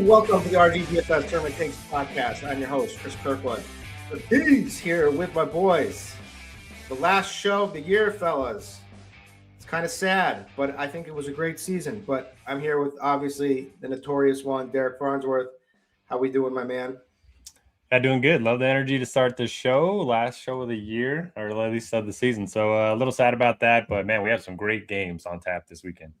Welcome to the DFS Tournament Takes podcast. I'm your host, Chris Kirkwood. He's here with my boys. The last show of the year, fellas. It's kind of sad, but I think it was a great season. But I'm here with, obviously, the notorious one, Derek Farnsworth. How we doing, my man? Yeah, doing good. Love the energy to start the show. Last show of the year, or at least of the season. So a little sad about that, but, man, we have some great games on tap this weekend.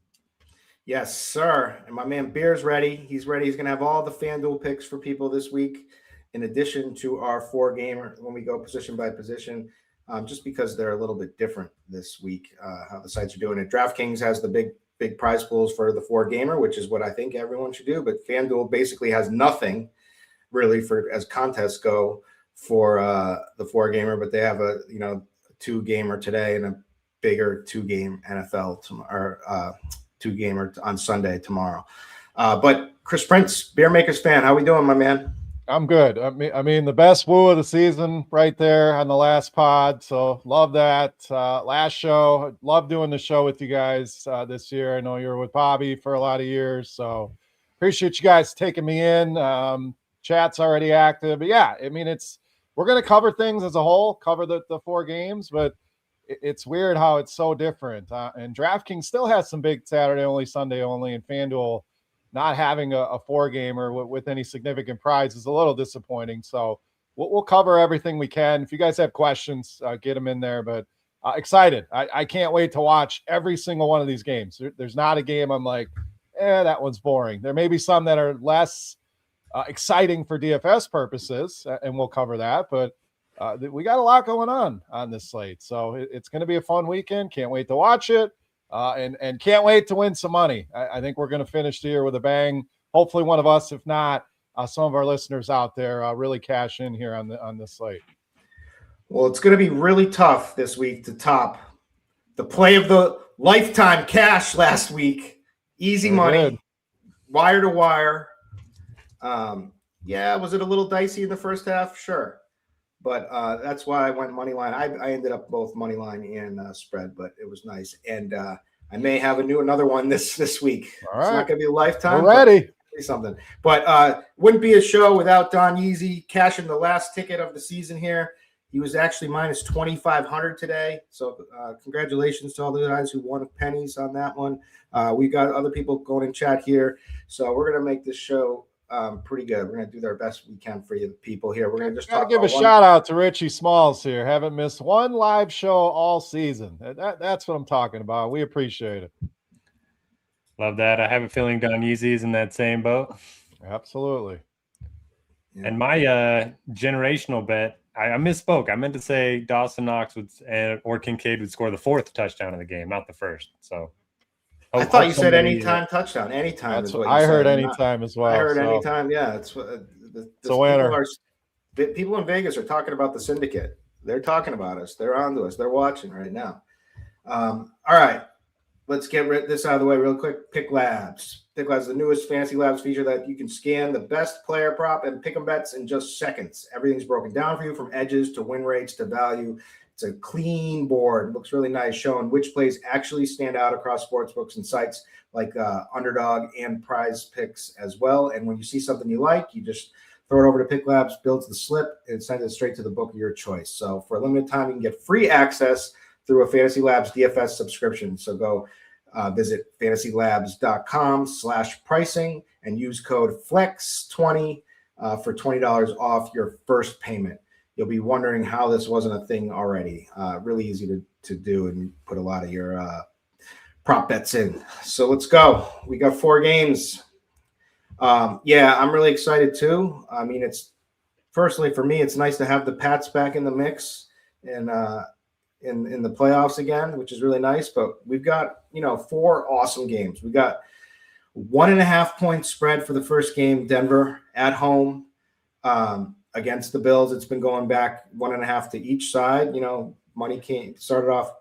Yes, sir. And my man Beer's ready. He's ready. He's going to have all the FanDuel picks for people this week, in addition to our 4-gamer when we go position by position, just because they're a little bit different this week, how the sites are doing it. DraftKings has the big prize pools for the 4-gamer, which is what I think everyone should do. But FanDuel basically has nothing really for as contests go for the 4-gamer, but they have a 2-gamer today and a bigger 2-game NFL tomorrow. 2-gamer on Sunday tomorrow. But Chris Prince, Beermakersfan, how we doing, my man? I'm good. I mean, the best woo of the season right there on the last pod. So love that. Last show. Love doing the show with you guys this year. I know you were with Bobby for a lot of years. So appreciate you guys taking me in. Chat's already active. But yeah, I mean, we're going to cover things as a whole, cover the 4 games, but it's weird how it's so different. And DraftKings still has some big Saturday only, Sunday only, and FanDuel not having a 4-gamer with any significant prize is a little disappointing. So we'll cover everything we can. If you guys have questions, get them in there. But excited. I can't wait to watch every single one of these games. There's not a game I'm like, that one's boring. There may be some that are less exciting for DFS purposes, and we'll cover that. But we got a lot going on this slate. So it's going to be a fun weekend. Can't wait to watch it. And can't wait to win some money. I think we're going to finish the year with a bang. Hopefully one of us, if not, some of our listeners out there really cash in here on this slate. Well, it's going to be really tough this week to top the play of the lifetime cash last week. Easy money, good. Wire to wire. Was it a little dicey in the first half? Sure. But that's why I went money line. I ended up both money line and spread, but it was nice. And I may have another one this week. All right. It's not going to be a lifetime. We're ready. Something. But wouldn't be a show without Don Yeezy cashing the last ticket of the season here. He was actually minus 2,500 today. So congratulations to all the guys who won pennies on that one. We got other people going in chat here. So we're going to make this show pretty good. We're going to do our best we can for you people here. We're going to just give a shout out to Richie Smalls here. Haven't missed one live show all season. That's what I'm talking about. We appreciate it. Love that. I have a feeling Don Yeezy's in that same boat. Absolutely. Yeah. And my generational bet, I misspoke. I meant to say Dawson Knox or Kincaid would score the 4th touchdown of the game, not the first. So I thought you said anytime touchdown. Anytime is what you I heard. Said. Anytime as well. I heard anytime. Yeah, it's the winner. People in Vegas are talking about the syndicate. They're talking about us. They're on to us. They're watching right now. All right, let's get this out of the way real quick. Pick Labs. Pick Labs, the newest Fantasy Labs feature that you can scan the best player prop and pick 'em bets in just seconds. Everything's broken down for you from edges to win rates to value. It's a clean board. It looks really nice, showing which plays actually stand out across sportsbooks and sites like Underdog and Prize Picks as well. And when you see something you like, you just throw it over to Pick Labs, builds the slip, and sends it straight to the book of your choice. So for a limited time, you can get free access through a Fantasy Labs DFS subscription. So go visit fantasylabs.com/pricing and use code FLEX20 for $20 off your first payment. You'll be wondering how this wasn't a thing already. Really easy to do, and put a lot of your prop bets in. So let's go. We got 4 games. I'm really excited too. I mean, it's personally for me, it's nice to have the Pats back in the mix and in the playoffs again, which is really nice. But we've got 4 awesome games. We got 1.5 point spread for the first game, Denver at home. Against the Bills, it's been going back 1.5 to each side. Money started off,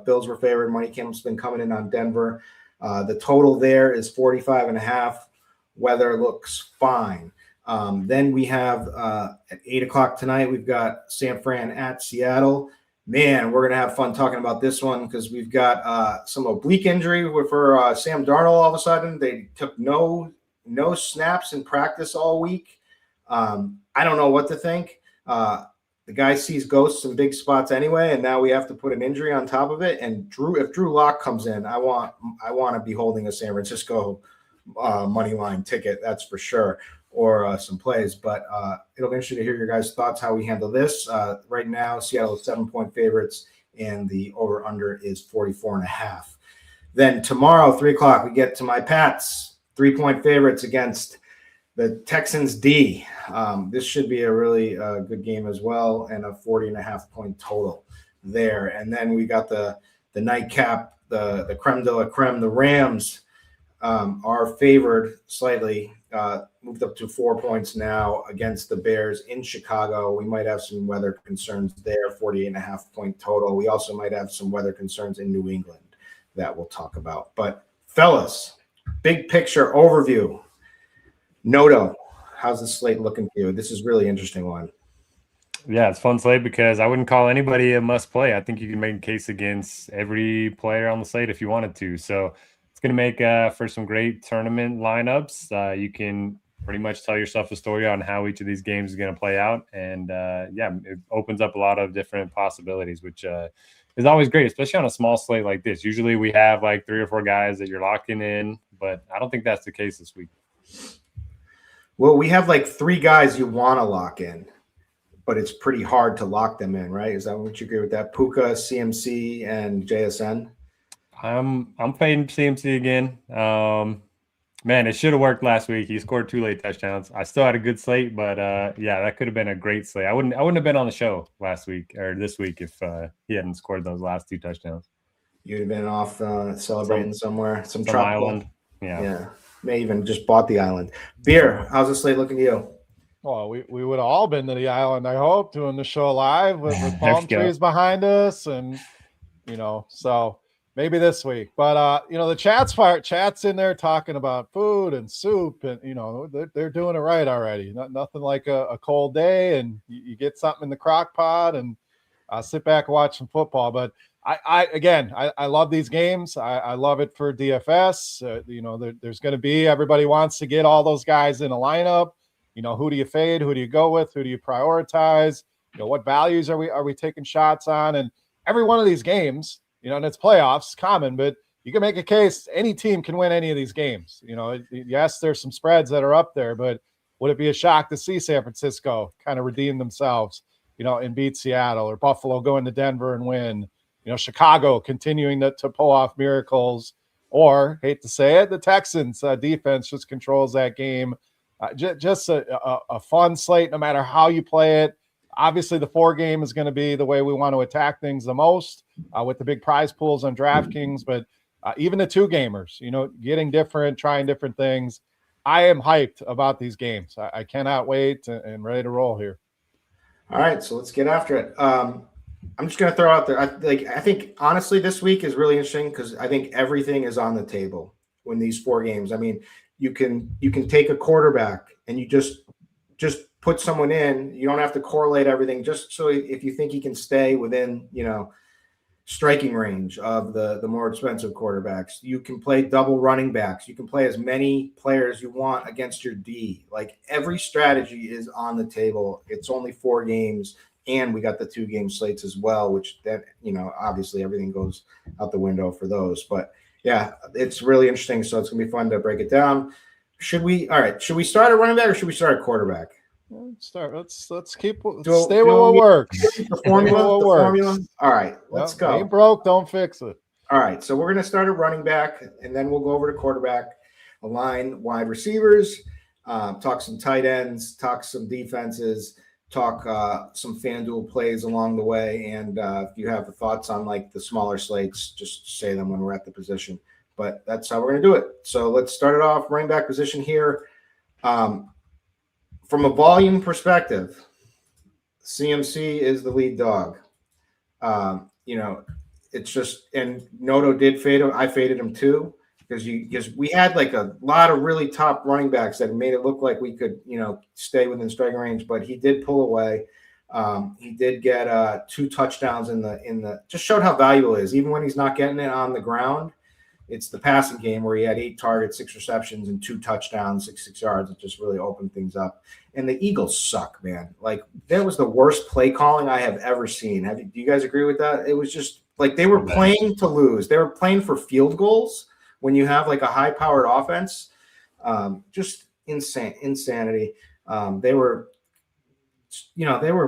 Bills were favored. Money has been coming in on Denver. The total there is 45.5. Weather looks fine. Then we have at 8 o'clock tonight, we've got San Fran at Seattle. Man, we're going to have fun talking about this one because we've got some oblique injury for Sam Darnold all of a sudden. They took no snaps in practice all week. I don't know what to think. The guy sees ghosts in big spots anyway, and now we have to put an injury on top of it. And if Drew Lock comes in, I want to be holding a San Francisco money line ticket, that's for sure, or some plays. But it'll be interesting to hear your guys' thoughts how we handle this. Right now, Seattle is 7-point favorites, and the over/under is 44.5. Then tomorrow, 3 o'clock, we get to my Pats, 3-point favorites against the Texans D. This should be a really good game as well, and a 40.5-point total there. And then we got the nightcap, the creme de la creme, the Rams are favored slightly, moved up to 4 points now against the Bears in Chicago. We might have some weather concerns there, 48.5-point total. We also might have some weather concerns in New England that we'll talk about. But fellas, big picture overview. Noto, how's the slate looking for you? This is really interesting one. Yeah, it's fun slate because I wouldn't call anybody a must play. I think you can make a case against every player on the slate if you wanted to. So it's going to make for some great tournament lineups. You can pretty much tell yourself a story on how each of these games is going to play out. And it opens up a lot of different possibilities, which is always great, especially on a small slate like this. Usually we have like 3 or 4 guys that you're locking in, but I don't think that's the case this week. Well, we have like 3 guys you want to lock in, but it's pretty hard to lock them in, right? Is that what you agree with that? Puka, CMC, and JSN? I'm fading CMC again. Man, it should have worked last week. He scored 2 late touchdowns. I still had a good slate, but that could have been a great slate. I wouldn't have been on the show last week or this week if he hadn't scored those last 2 touchdowns. You'd have been off celebrating somewhere, some island. Yeah. May even just bought the island. Beer, how's the slate looking to you? Well, we would have all been to the island, I hope, doing the show live with palm trees behind us, and so maybe this week. But the chat's in there talking about food and soup, and they're doing it right already. Nothing like a cold day, and you get something in the crock pot and sit back and watch some football. But I love these games. I love it for DFS. There's going to be, everybody wants to get all those guys in a lineup. Who do you fade? Who do you go with? Who do you prioritize? What values are we taking shots on? And every one of these games, and it's playoffs, common, but you can make a case any team can win any of these games. Yes, there's some spreads that are up there, but would it be a shock to see San Francisco kind of redeem themselves, and beat Seattle, or Buffalo go into Denver and win? Chicago continuing to pull off miracles, or, hate to say it, the Texans defense just controls that game. Just a fun slate, no matter how you play it. Obviously, the 4 game is going to be the way we want to attack things the most with the big prize pools on DraftKings. But even the 2 gamers, getting different, trying different things. I am hyped about these games. I cannot wait and ready to roll here. All right, so let's get after it. I'm just going to throw out there. I think honestly, this week is really interesting because I think everything is on the table when these 4 games. I mean, you can take a quarterback and you just put someone in. You don't have to correlate everything. Just so if you think he can stay within striking range of the more expensive quarterbacks, you can play double running backs. You can play as many players you want against your D. Like, every strategy is on the table. It's only 4 games. And we got the 2 game slates as well, which obviously everything goes out the window for those. But yeah, it's really interesting. So it's gonna be fun to break it down. Should we start at running back or should we start at quarterback? Let's stay with what works. The formula. All right, let's go. Ain't broke, don't fix it. All right, so we're gonna start at running back, and then we'll go over to quarterback, align wide receivers, talk some tight ends, talk some defenses. Talk some FanDuel plays along the way, and if you have thoughts on like the smaller slates, just say them when we're at the position. But that's how we're going to do it. So let's start it off. Running back position here. From a volume perspective, CMC is the lead dog. It's just, and Noto did fade him. I faded him too. because we had like a lot of really top running backs that made it look like we could, stay within striking range, but he did pull away. He did get 2 touchdowns in the just showed how valuable it is. Even when he's not getting it on the ground, it's the passing game where he had 8 targets, 6 receptions, and 2 touchdowns, 66 yards. It just really opened things up. And the Eagles suck, man. Like, that was the worst play calling I have ever seen. Do you guys agree with that? It was just like they were playing to lose. They were playing for field goals when you have like a high-powered offense. Just insanity. They were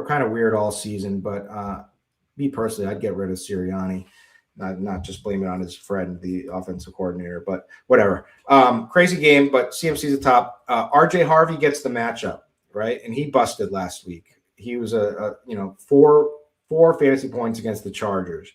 kind of weird all season, but me personally, I'd get rid of Sirianni. Not just blame it on his friend, the offensive coordinator, but whatever. Crazy game, but CMC's a top. RJ Harvey gets the matchup, right? And he busted last week. He was four fantasy points against the Chargers,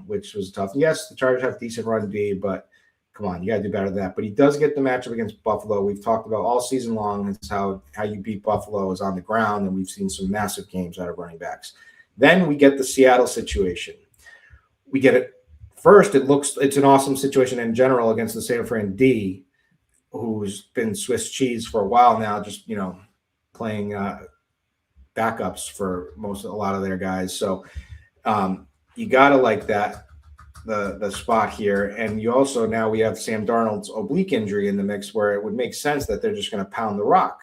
which was tough. Yes, the Chargers have decent run D, but come on, you got to do better than that. But he does get the matchup against Buffalo. We've talked about all season long is how you beat Buffalo is on the ground, and we've seen some massive games out of running backs. Then we get the Seattle situation. We get it first. It's an awesome situation in general against the San Fran D, who's been Swiss cheese for a while now, just playing backups for a lot of their guys. So you gotta like that the spot here, and you also now we have Sam Darnold's oblique injury in the mix, where it would make sense that they're just going to pound the rock.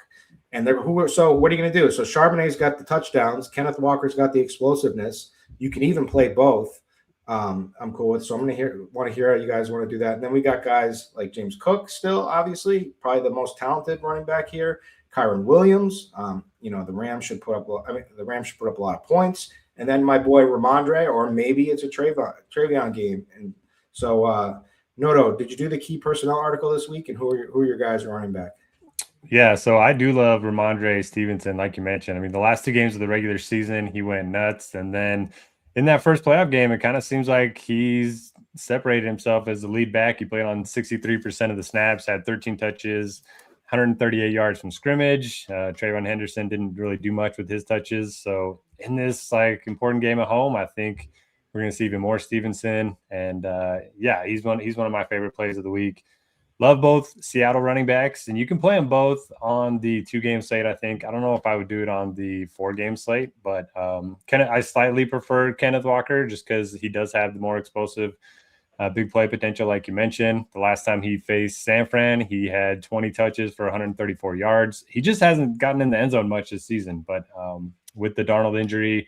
And so what are you going to do? So Charbonnet's got the touchdowns, Kenneth Walker's got the explosiveness. You can even play both. I'm cool with. So I'm want to hear how you guys want to do that. And then we got guys like James Cook still, obviously, probably the most talented running back here. Kyron Williams. The Rams should put up. The Rams should put up a lot of points. And then my boy Ramondre, or maybe it's a Travion game. And so, Noto, did you do the key personnel article this week? And who are your guys running back? Yeah, so I do love Ramondre Stevenson, like you mentioned. I mean, the last 2 games of the regular season, he went nuts. And then in that first playoff game, it kind of seems like he's separated himself as the lead back. He played on 63% of the snaps, had 13 touches, 138 yards from scrimmage. Trayvon Henderson didn't really do much with his touches. So in this important game at home, I think we're going to see even more Stevenson. And he's one of my favorite plays of the week. Love both Seattle running backs, and you can play them both on the 2-game slate. I think I don't know if I would do it on the 4-game slate, but I slightly prefer Kenneth Walker just because he does have the more explosive big play potential, like you mentioned. The last time he faced San Fran, he had 20 touches for 134 yards. He just hasn't gotten in the end zone much this season, but with the Darnold injury,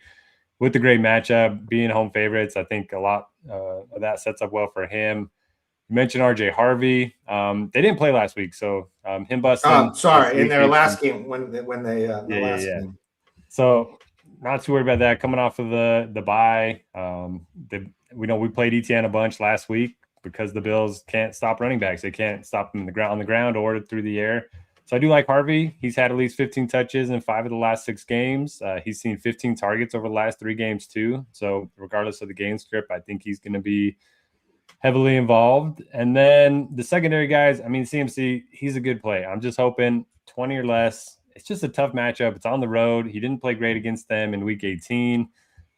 with the great matchup, being home favorites, I think a lot of that sets up well for him. You mentioned RJ Harvey. They didn't play last week, so him busting. Sorry, in their last game when they last game. So not too worried about that. Coming off of the bye, we played ETN a bunch last week because the Bills can't stop running backs. They can't stop them on the ground or through the air. So I do like Harvey. He's had at least 15 touches in 5 of the last 6 games. He's seen 15 targets over the last 3 games too. So regardless of the game script, I think he's going to be heavily involved. And then the secondary guys, I mean, CMC, he's a good play. I'm just hoping 20 or less. It's just a tough matchup. It's on the road. He didn't play great against them in week 18.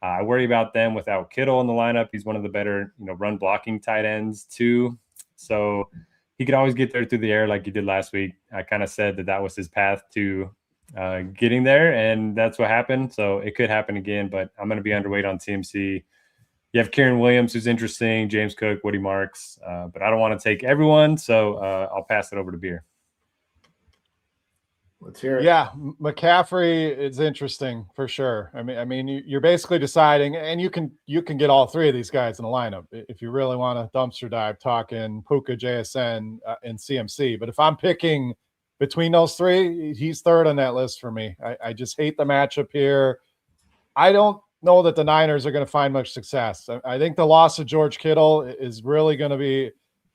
I worry about them without Kittle in the lineup. He's one of the better, run blocking tight ends too. So he could always get there through the air like he did last week. I kind of said that was his path to getting there, and that's what happened. So it could happen again, but I'm going to be underweight on CMC. You have Kieran Williams, who's interesting, James Cook, Woody Marks, but I don't want to take everyone, so I'll pass it over to Beer. Let's hear it. Yeah, McCaffrey is interesting for sure. I mean, you're basically deciding, and you can get all 3 of these guys in a lineup if you really want to dumpster dive, talking Puka, JSN, and CMC. But if I'm picking between those 3, he's 3rd on that list for me. I just hate the matchup here. I don't know that the Niners are going to find much success. I think the loss of George Kittle is really going to be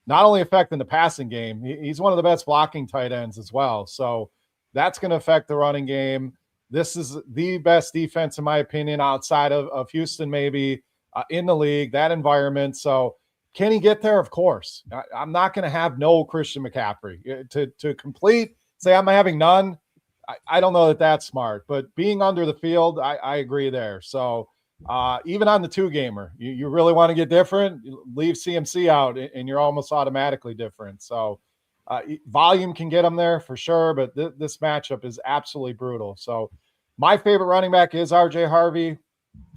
not only affecting the passing game, he's one of the best blocking tight ends as well. So that's going to affect the running game. This is the best defense, in my opinion, outside of Houston, maybe in the league, that environment. So can he get there? Of course. I'm not going to have no Christian McCaffrey to complete, say I'm having none. I don't know that that's smart, but being under the field, I agree there. So Even on the 2-gamer, you really want to get different, leave CMC out and you're almost automatically different. So volume can get them there for sure, but this matchup is absolutely brutal. So my favorite running back is RJ Harvey.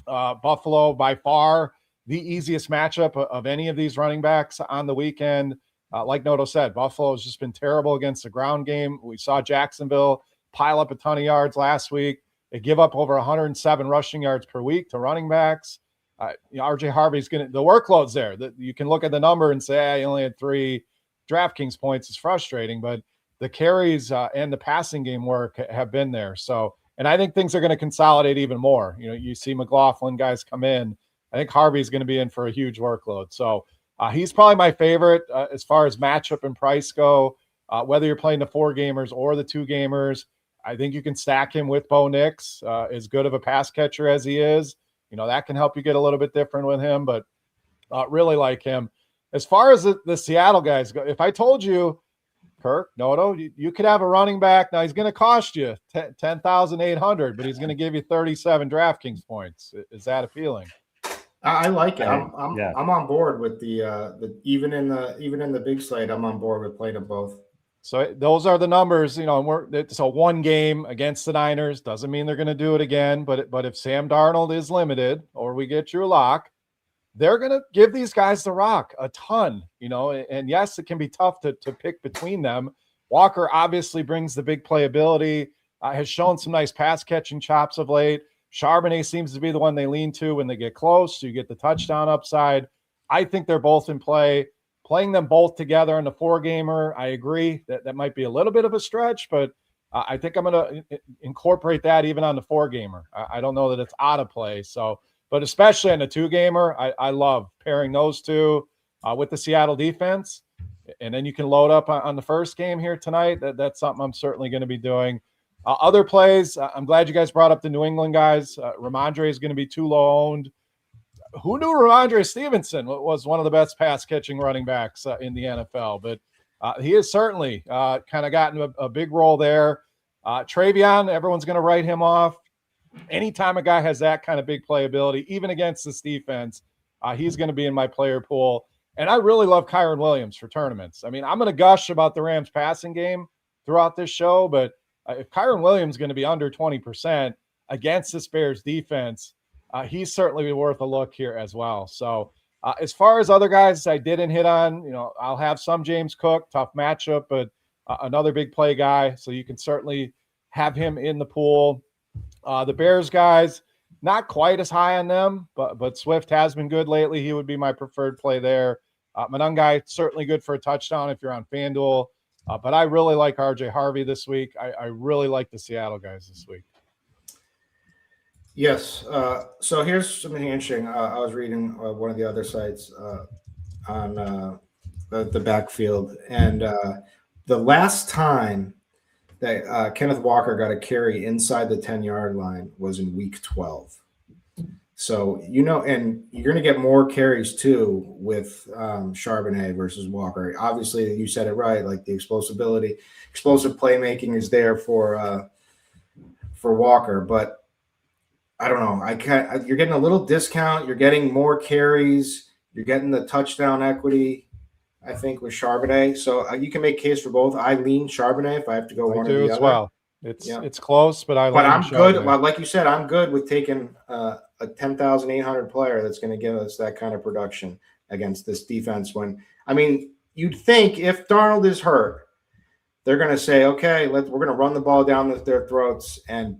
Buffalo, by far the easiest matchup of any of these running backs on the weekend. Like Noto said, Buffalo has just been terrible against the ground game. We saw Jacksonville pile up a ton of yards last week. They give up over 107 rushing yards per week to running backs. RJ Harvey's the workload's there. You can look at the number and say, he only had 3 DraftKings points. It's frustrating, but the carries and the passing game work have been there. So, and I think things are going to consolidate even more. You see McLaughlin guys come in. I think Harvey's going to be in for a huge workload. So he's probably my favorite as far as matchup and price go. Whether you're playing the 4-gamers or the 2-gamers, I think you can stack him with Bo Nix. As good of a pass catcher as he is, that can help you get a little bit different with him, but really like him. As far as the Seattle guys go, if I told you, Kirk, Noto, you could have a running back. Now he's going to cost you 10,800, but he's going to give you 37 DraftKings points. Is that appealing? I like it. I'm on board with the even in the big slate. I'm on board with playing them both. So those are the numbers, and it's a 1 game against the Niners. Doesn't mean they're going to do it again, but if Sam Darnold is limited or we get Drew Lock, they're going to give these guys the rock a ton, and yes, it can be tough to pick between them. Walker obviously brings the big playability, has shown some nice pass catching chops of late. Charbonnet seems to be the one they lean to when they get close. So you get the touchdown upside. I think they're both in play. Playing them both together in the 4-gamer, I agree that might be a little bit of a stretch, but I think I'm going to incorporate that even on the 4-gamer. I don't know that it's out of play. So, but especially in the 2-gamer, I love pairing those two with the Seattle defense. And then you can load up on the first game here tonight. That's something I'm certainly going to be doing. Other plays, I'm glad you guys brought up the New England guys. Ramondre is going to be too low owned. Who knew Ramondre Stevenson was one of the best pass catching running backs in the NFL? But he has certainly kind of gotten a big role there. Travion, everyone's going to write him off. Anytime a guy has that kind of big playability, even against this defense, he's going to be in my player pool. And I really love Kyron Williams for tournaments. I mean, I'm going to gush about the Rams passing game throughout this show, but if Kyron Williams is going to be under 20% against this Bears defense, he's certainly worth a look here as well. So as far as other guys I didn't hit on, I'll have some James Cook, tough matchup, but another big play guy. So you can certainly have him in the pool. The Bears guys, not quite as high on them, but Swift has been good lately. He would be my preferred play there. Monangai, certainly good for a touchdown if you're on FanDuel. But I really like RJ Harvey this week. I really like the Seattle guys this week. Yes. So here's something interesting. I was reading one of the other sites on the backfield, and the last time that Kenneth Walker got a carry inside the 10-yard line was in week 12. So, and you're going to get more carries too with Charbonnet versus Walker. Obviously, you said it right. Like the explosive playmaking is there for Walker, but I don't know. You're getting a little discount. You're getting more carries. You're getting the touchdown equity, I think, with Charbonnet. So you can make a case for both. I lean Charbonnet if I have to go one or the other. Well. It's close, but I'm good. Well, like you said, I'm good with taking a 10,800 player that's going to give us that kind of production against this defense. You'd think if Darnold is hurt, they're going to say, okay, we're going to run the ball down their throats and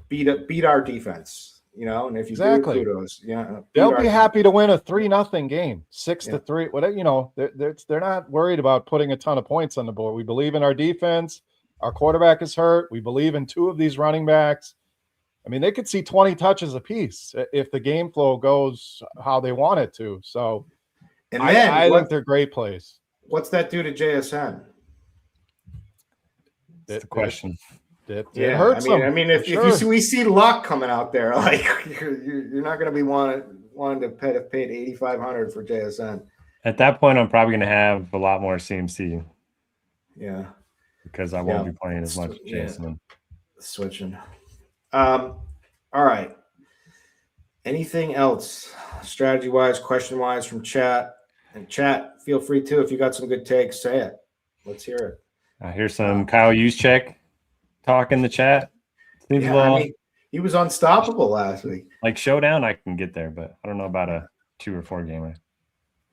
beat our defense. And if you do, kudos. They'll be happy to win a 3-0 game, 6-3. Whatever, they're not worried about putting a ton of points on the board. We believe in our defense. Our quarterback is hurt. We believe in 2 of these running backs. I mean, they could see 20 touches apiece if the game flow goes how they want it to. So I think they're great plays. What's that do to JSN? That's the question. It hurts them. If we see Luck coming out there, like you're not going to be wanting to pay $8,500 for JSN. At that point, I'm probably going to have a lot more CMC. Yeah. Because I won't be playing as much JSN. Switching. All right. Anything else, strategy wise, question wise from chat? And chat, feel free to, if you got some good takes, say it. Let's hear it. I hear some Kyle Juszczyk talk in the chat. Seems a little he was unstoppable last week. like showdown. I can get there, but I don't know about a 2 or 4 gamer.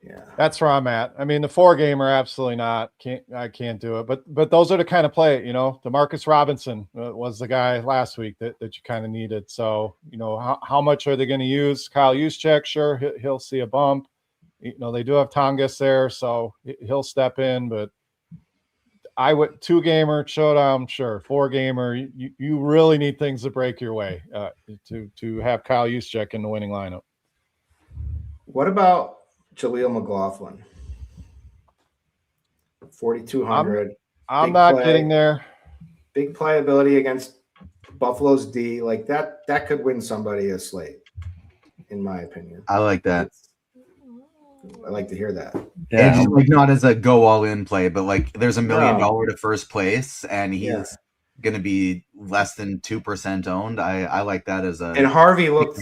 Yeah, that's where I'm at. I mean, the 4 gamer, absolutely not. I can't do it. But those are the kind of play, DeMarcus Robinson was the guy last week that you kind of needed. So, how much are they going to use Kyle Juszczyk? Sure, he'll see a bump. They do have Tongas there, so he'll step in. But I would 2 gamer showdown, sure. 4 gamer, you really need things to break your way to have Kyle Juszczyk in the winning lineup. What about Jaleel McLaughlin? 4,200. I'm not getting there. Big playability against Buffalo's D. Like that could win somebody a slate, in my opinion. I like that. I like to hear that. Yeah, It's like not as a go all in play, but like there's $1 million to first place, and he's going to be less than 2% owned. I like that as a. And Harvey looked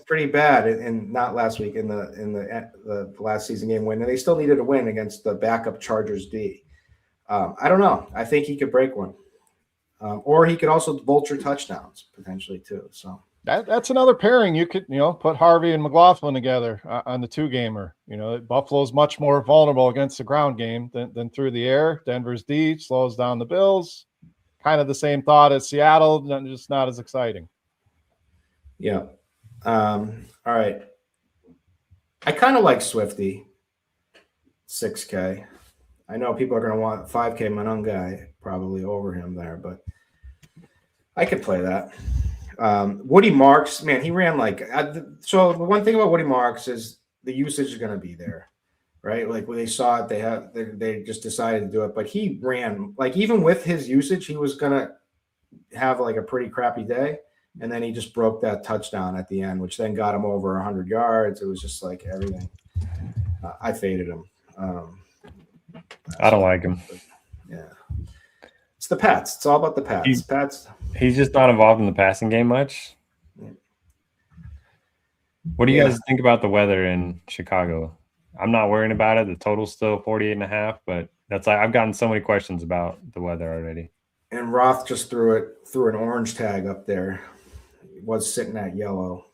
pretty bad, and not last week in the last season game win, and they still needed a win against the backup Chargers D. I don't know. I think he could break one, or he could also vulture touchdowns potentially too. So. That's another pairing. You could, put Harvey and McLaughlin together on the 2 gamer. Buffalo's much more vulnerable against the ground game than through the air. Denver's D slows down the Bills. Kind of the same thought as Seattle, just not as exciting. Yeah. All right. I kind of like Swifty, 6K. I know people are going to want 5K Manon guy probably over him there, but I could play that. Woody Marks, man, he ran so the one thing about Woody Marks is the usage is going to be there, right? Like when they saw it, they just decided to do it, but he ran even with his usage, he was going to have a pretty crappy day. And then he just broke that touchdown at the end, which then got him over 100 yards. It was just like everything. I faded him. I don't like him. Yeah. It's the Pats. It's all about the Pats. He's just not involved in the passing game much. What do you guys think about the weather in Chicago? I'm not worrying about it. The total's still 48.5, but I've gotten so many questions about the weather already. And Roth just threw an orange tag up there. It was sitting at yellow.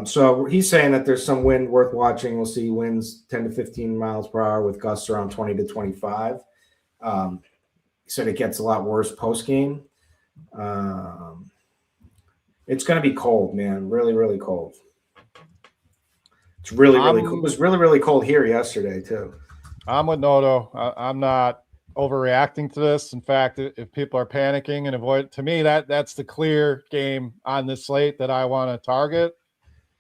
So he's saying that there's some wind worth watching. We'll see winds 10 to 15 miles per hour with gusts around 20 to 25. He said it gets a lot worse post game. It's going to be cold, man. Really, really cold. It's really cold. It was really, really cold here yesterday too. I'm with Noto. I'm not overreacting to this. In fact, if people are panicking and avoid, to me, that's the clear game on this slate that I want to target.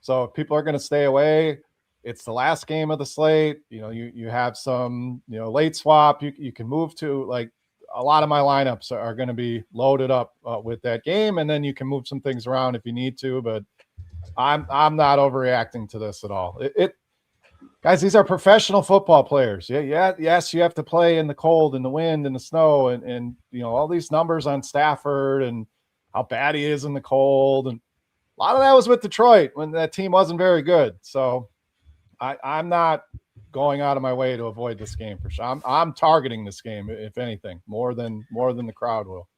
So if people are going to stay away, it's the last game of the slate. You have some, late swap. You can move to a lot of my lineups are going to be loaded up with that game, and then you can move some things around if you need to. But I'm not overreacting to this at all. Guys, these are professional football players. Yes, you have to play in the cold and the wind and the snow and all these numbers on Stafford and how bad he is in the cold. And a lot of that was with Detroit when that team wasn't very good. So I'm not going out of my way to avoid this game for sure. I'm targeting this game, if anything, more than the crowd will.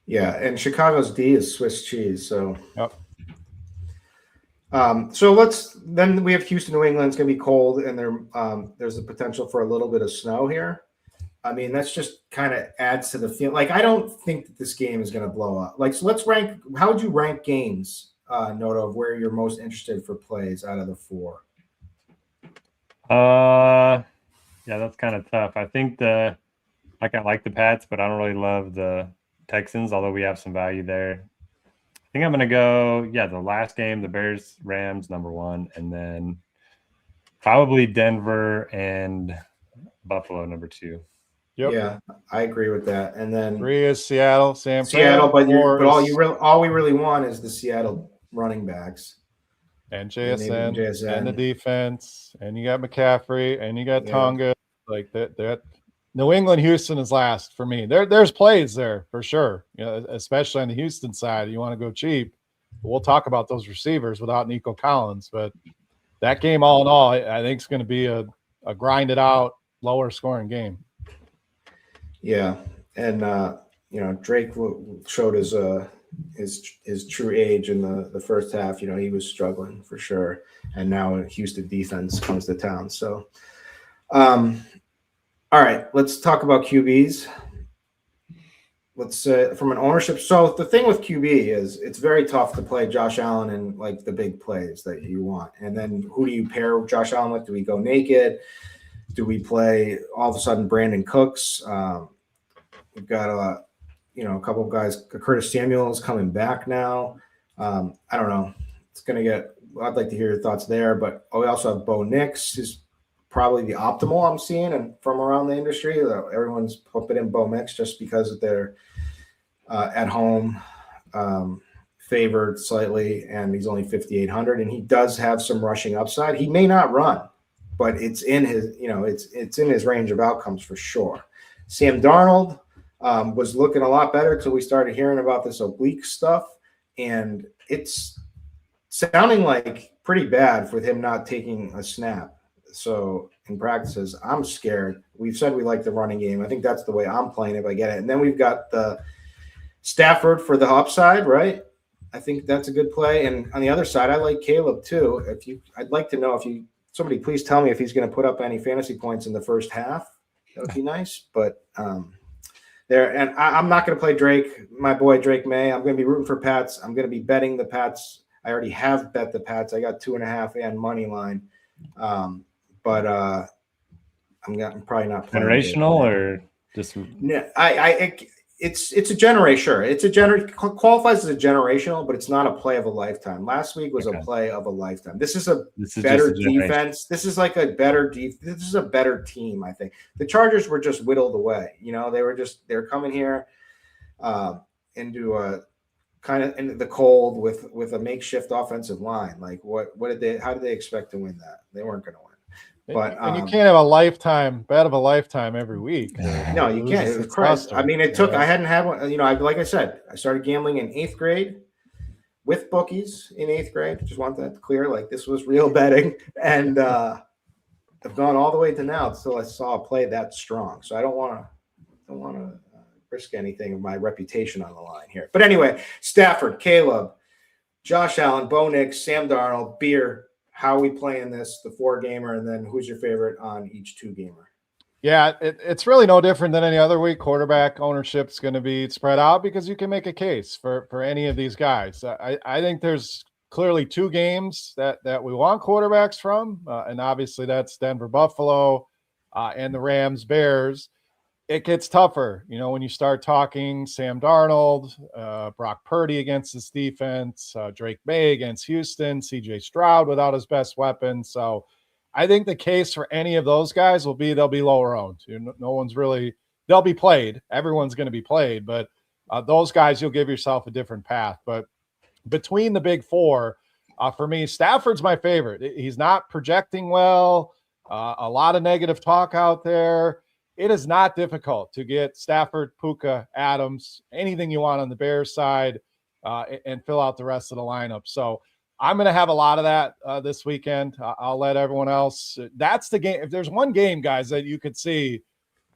Yeah, and Chicago's D is Swiss cheese. So yep. So then we have Houston, New England. It's going to be cold, and there's the potential for a little bit of snow here. I mean, that's just kind of adds to the feel. I don't think that this game is going to blow up. So let's rank. How would you rank games, Noto, of where you're most interested for plays out of the 4? Yeah, that's kind of tough. I think I like the Pats, but I don't really love the Texans, although we have some value there. I think I'm going to go, the last game, the Bears-Rams, number 1, and then probably Denver and Buffalo, number 2. Yep. Yeah, I agree with that. And then 3 is Seattle, San Seattle, Fran, but all we really want is the Seattle running backs. And JSN and the defense, and you got McCaffrey, and you got Tonga. That New England, Houston is last for me. There's plays there for sure, especially on the Houston side. You want to go cheap, we'll talk about those receivers without Nico Collins. But that game, all in all, I think is going to be a grinded out, lower scoring game. Yeah, and Drake showed his true age in the first half. He was struggling for sure, and now Houston defense comes to town. So, all right, let's talk about QBs. Let's from an ownership. So the thing with QB is it's very tough to play Josh Allen in like the big plays that you want. And then who do you pair Josh Allen with? Do we go naked? Do we play all of a sudden Brandon Cooks? We've got a couple of guys. Curtis Samuel is coming back now. I don't know. It's going to get. I'd like to hear your thoughts there. But we also have Bo Nix, who's probably the optimal I'm seeing and from around the industry. Everyone's pumping in Bo Nix just because they're at home favored slightly, and he's only 5,800, and he does have some rushing upside. He may not run, but it's in his it's in his range of outcomes for sure. Sam Darnold was looking a lot better until we started hearing about this oblique stuff, and it's sounding like pretty bad with him not taking a snap. So in practices, I'm scared. We've said we like the running game. I think that's the way I'm playing if I get it. And then we've got the Stafford for the upside, right? I think that's a good play. And on the other side, I like Caleb too. I'd like to know somebody please tell me if he's going to put up any fantasy points in the first half. That would be nice. But I'm not going to play Drake, my boy Drake May. I'm going to be rooting for Pats. I'm going to be betting the Pats. I already have bet the Pats. I got 2.5 and money line. But I'm probably not playing generational or just no. It's a generation. Sure, it's qualifies as a generational, but it's not a play of a lifetime. Last week was a play of a lifetime. This is better defense. This is like a better This is a better team. I think the Chargers were just whittled away. They're coming here into a kind of into the cold with a makeshift offensive line. Like how did they expect to win that? They weren't going to win. But and you can't have a bet of a lifetime every week. No, you can't. It was crazy. I mean, I hadn't had one. Like I said, I started gambling in 8th grade with bookies in 8th grade. Just want that clear. Like this was real betting, and I've gone all the way to now until I saw a play that strong. So I don't want to risk anything of my reputation on the line here. But anyway, Stafford, Caleb, Josh Allen, Bo Nix, Sam Darnold, Beer. How are we playing this, the 4-gamer, and then who's your favorite on each 2-gamer? Yeah, it's really no different than any other week. Quarterback ownership is going to be spread out because you can make a case for any of these guys. I think there's clearly 2 games that we want quarterbacks from, and obviously that's Denver, Buffalo, and the Rams, Bears. It gets tougher, when you start talking Sam Darnold, Brock Purdy against this defense, Drake May against Houston, CJ Stroud without his best weapon. So I think the case for any of those guys will be they'll be lower owned. No one's really – they'll be played. Everyone's going to be played. But those guys, you'll give yourself a different path. But between the big 4, for me, Stafford's my favorite. He's not projecting well. A lot of negative talk out there. It is not difficult to get Stafford, Puka, Adams, anything you want on the Bears side, and fill out the rest of the lineup. So I'm going to have a lot of that this weekend. I'll let everyone else. That's the game. If there's one game, guys, that you could see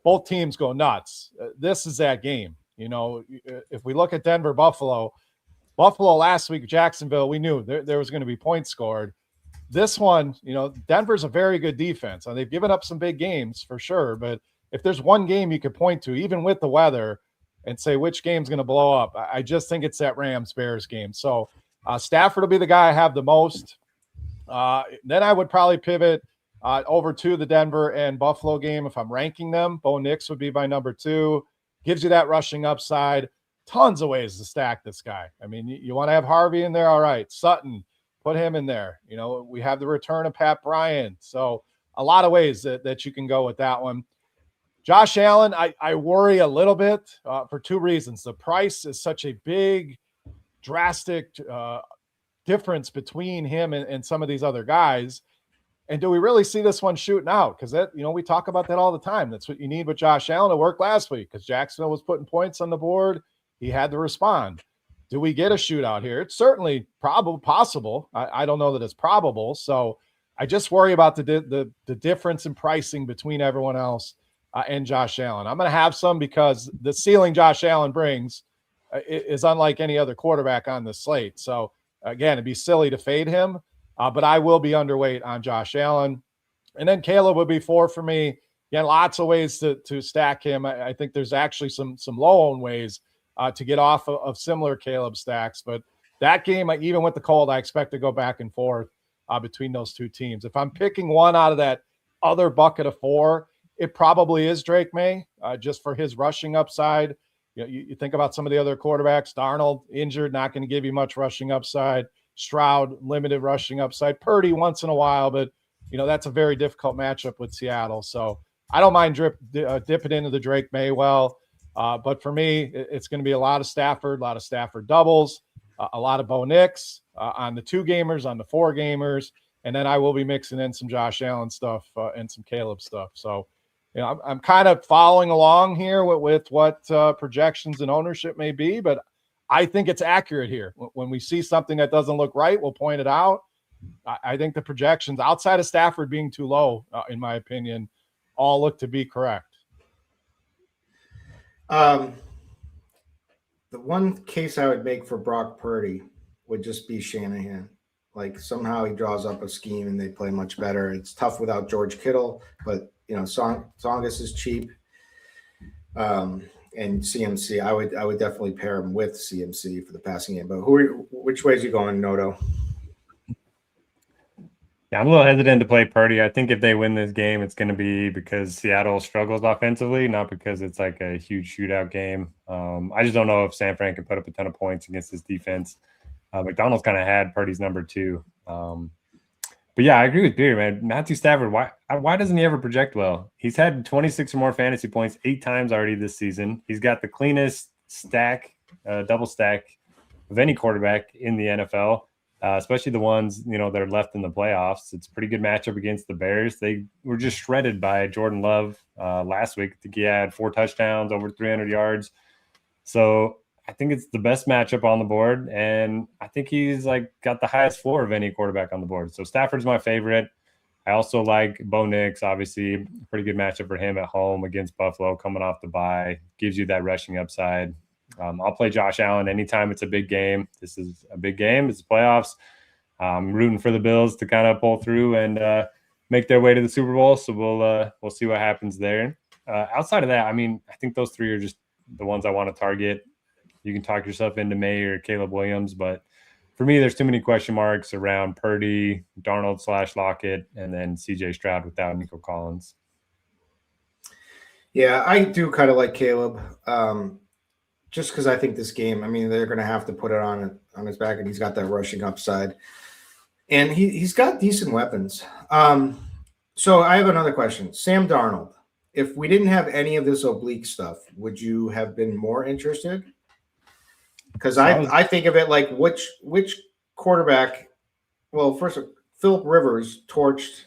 both teams go nuts, this is that game. If we look at Denver, Buffalo last week, Jacksonville, we knew there was going to be points scored. This one, Denver's a very good defense, and they've given up some big games for sure, but if there's one game you could point to, even with the weather, and say which game's going to blow up, I just think it's that Rams-Bears game. So Stafford will be the guy I have the most. Then I would probably pivot over to the Denver and Buffalo game if I'm ranking them. Bo Nix would be my number 2. Gives you that rushing upside. Tons of ways to stack this guy. I mean, you want to have Harvey in there? All right. Sutton, put him in there. We have the return of Pat Bryant. So a lot of ways that you can go with that one. Josh Allen, I worry a little bit for 2 reasons. The price is such a big, drastic difference between him and some of these other guys. And do we really see this one shooting out? Because we talk about that all the time. That's what you need with Josh Allen. It worked last week because Jacksonville was putting points on the board. He had to respond. do we get a shootout here? It's certainly possible. I don't know that it's probable. So I just worry about the difference in pricing between everyone else and Josh Allen. I'm going to have some because the ceiling Josh Allen brings is unlike any other quarterback on the slate. So again, it'd be silly to fade him, but I will be underweight on Josh Allen. And then Caleb would be 4 for me. Again, lots of ways to stack him. I think there's actually some low-owned ways to get off of similar Caleb stacks. But that game, even with the cold, I expect to go back and forth between those two teams. If I'm picking one out of that other bucket of 4, it probably is Drake May, just for his rushing upside. You think about some of the other quarterbacks. Darnold, injured, not going to give you much rushing upside. Stroud, limited rushing upside. Purdy once in a while, but that's a very difficult matchup with Seattle. So I don't mind dipping into the Drake May well. But for me, it's going to be a lot of Stafford doubles, a lot of Bo Nix on the 2 gamers, on the 4 gamers. And then I will be mixing in some Josh Allen stuff and some Caleb stuff. So, I'm kind of following along here with what projections and ownership may be, but I think it's accurate here. When we see something that doesn't look right, we'll point it out. I think the projections outside of Stafford being too low, in my opinion, all look to be correct. The one case I would make for Brock Purdy would just be Shanahan. Like somehow he draws up a scheme and they play much better. It's tough without George Kittle, but Songus is cheap. And CMC, I would definitely pair him with CMC for the passing game. But which way is you going, Noto? Yeah, I'm a little hesitant to play Purdy. I think if they win this game, it's going to be because Seattle struggles offensively, not because it's like a huge shootout game. I just don't know if San Fran can put up a ton of points against this defense. McDonald's kind of had Purdy's number 2. But yeah, I agree with Beer, man. Matthew Stafford, why doesn't he ever project well? He's had 26 or more fantasy points 8 times already this season. He's got the cleanest double stack of any quarterback in the NFL, especially the ones, that are left in the playoffs. It's a pretty good matchup against the Bears. They were just shredded by Jordan Love last week. I think he had 4 touchdowns, over 300 yards. So I think it's the best matchup on the board, and I think he's got the highest floor of any quarterback on the board. So Stafford's my favorite. I also like Bo Nix, obviously, pretty good matchup for him at home against Buffalo, coming off the bye, gives you that rushing upside. I'll play Josh Allen anytime it's a big game. This is a big game. It's the playoffs. I'm rooting for the Bills to kind of pull through and make their way to the Super Bowl. So we'll see what happens there. Outside of that, I think those 3 are just the ones I want to target. You can talk yourself into May or Caleb Williams, but for me, there's too many question marks around Purdy, Darnold / Lockett, and then CJ Stroud without Nico Collins. Yeah, I do kind of like Caleb, just because I think this game, they're going to have to put it on his back, and he's got that rushing upside, and he's got decent weapons. So I have another question. Sam Darnold, if we didn't have any of this oblique stuff, would you have been more interested? Because I think of it like which quarterback. Well, first, Phillip Rivers torched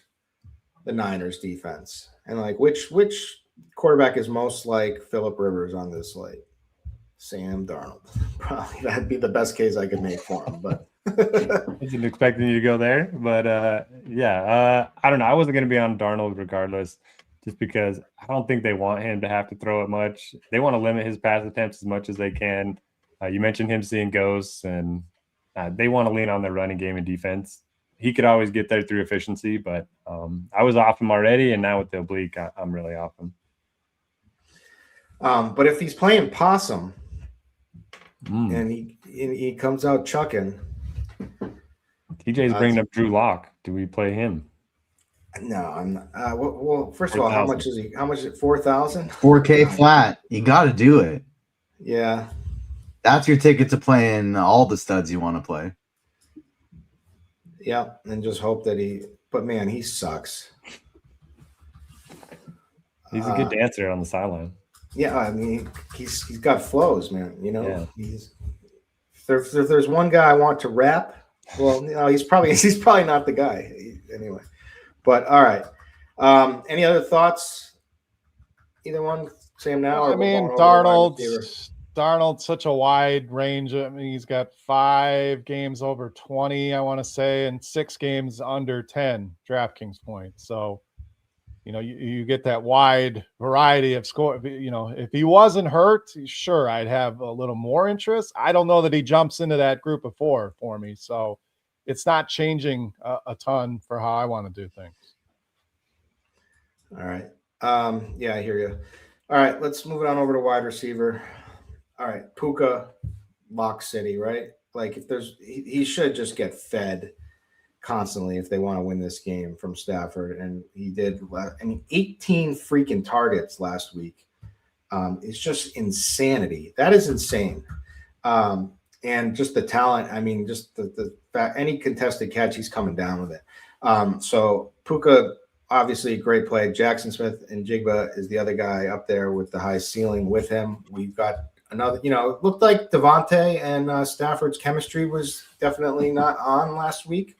the Niners defense, and which quarterback is most like Phillip Rivers on this slate? Sam Darnold. Probably that'd be the best case I could make for him. But I wasn't expecting you to go there, but I don't know. I wasn't going to be on Darnold regardless, just because I don't think they want him to have to throw it much. They want to limit his pass attempts as much as they can. You mentioned him seeing ghosts, and they want to lean on their running game and defense. He could always get there through efficiency, but I was off him already, and now with the oblique, I'm really off him. But if he's playing possum and he comes out chucking, TJ's bringing up Drew Lock. Do we play him? No, I'm not. Well, first of all, how much is he? How much is it? 4,000? 4K flat. You got to do it. Yeah. That's your ticket to playing all the studs you want to play. Yeah, and just hope that but man, he sucks. He's a good dancer on the sideline. Yeah, he's got flows, man. Yeah. If there's one guy I want to rap, well, he's probably not the guy anyway. But all right. Any other thoughts? Either one, Sam now? Darnold. Darnold's such a wide range. I mean, he's got 5 games over 20, I want to say, and 6 games under 10 DraftKings points. So, you get that wide variety of score. If he wasn't hurt, sure, I'd have a little more interest. I don't know that he jumps into that group of 4 for me. So it's not changing a ton for how I want to do things. All right. Yeah, I hear you. All right, let's move it on over to wide receiver. All right, Puka, Lock City, right? Like if he should just get fed constantly if they want to win this game from Stafford. And he did, 18 freaking targets last week. It's just insanity. That is insane. And just the talent. I mean, just the fact, any contested catch, he's coming down with it. So Puka, obviously a great play. Jackson Smith and Jigba is the other guy up there with the high ceiling with him. We've got another, it looked like Devontae and Stafford's chemistry was definitely not on last week.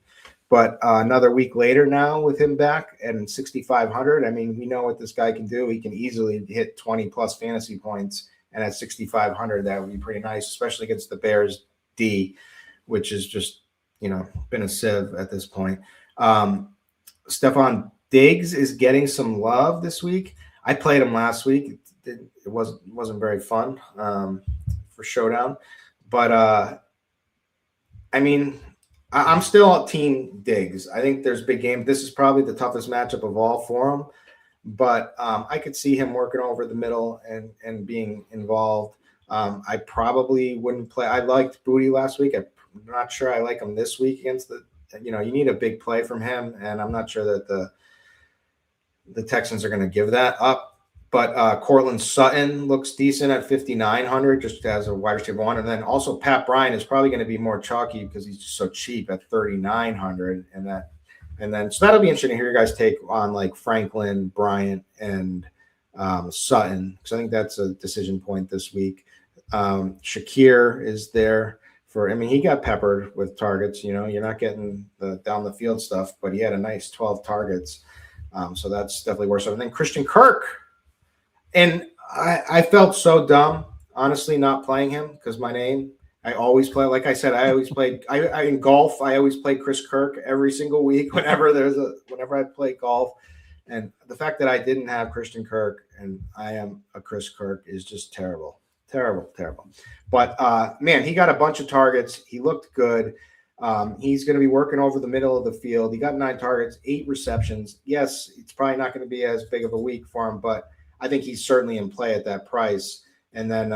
But another week later now with him back and 6,500, I mean, we know what this guy can do. He can easily hit 20-plus fantasy points. And at 6,500, that would be pretty nice, especially against the Bears D, which is just, been a sieve at this point. Stephon Diggs is getting some love this week. I played him last week. It wasn't very fun for Showdown. But, I'm still team Diggs. I think there's big game. This is probably the toughest matchup of all for him. But I could see him working over the middle and being involved. I probably wouldn't play. I liked Booty last week. I'm not sure I like him this week against you need a big play from him. And I'm not sure that the Texans are going to give that up. But Cortland Sutton looks decent at 5,900 just as a wide receiver 1. And then also Pat Bryant is probably going to be more chalky because he's just so cheap at 3,900. And then so that'll be interesting to hear your guys' take on like Franklin, Bryant, and Sutton, because I think that's a decision point this week. Shakir is there he got peppered with targets. You're not getting the down the field stuff, but he had a nice 12 targets. So that's definitely worse. And then Christian Kirk. And I felt so dumb, honestly, not playing him because my name, I always play. Like I said, I always played. I in golf, I always play Chris Kirk every single week whenever I play golf. And the fact that I didn't have Christian Kirk and I am a Chris Kirk is just terrible. But man, he got a bunch of targets. He looked good. He's going to be working over the middle of the field. He got 9 targets, 8 receptions. Yes, it's probably not going to be as big of a week for him, but I think he's certainly in play at that price. And then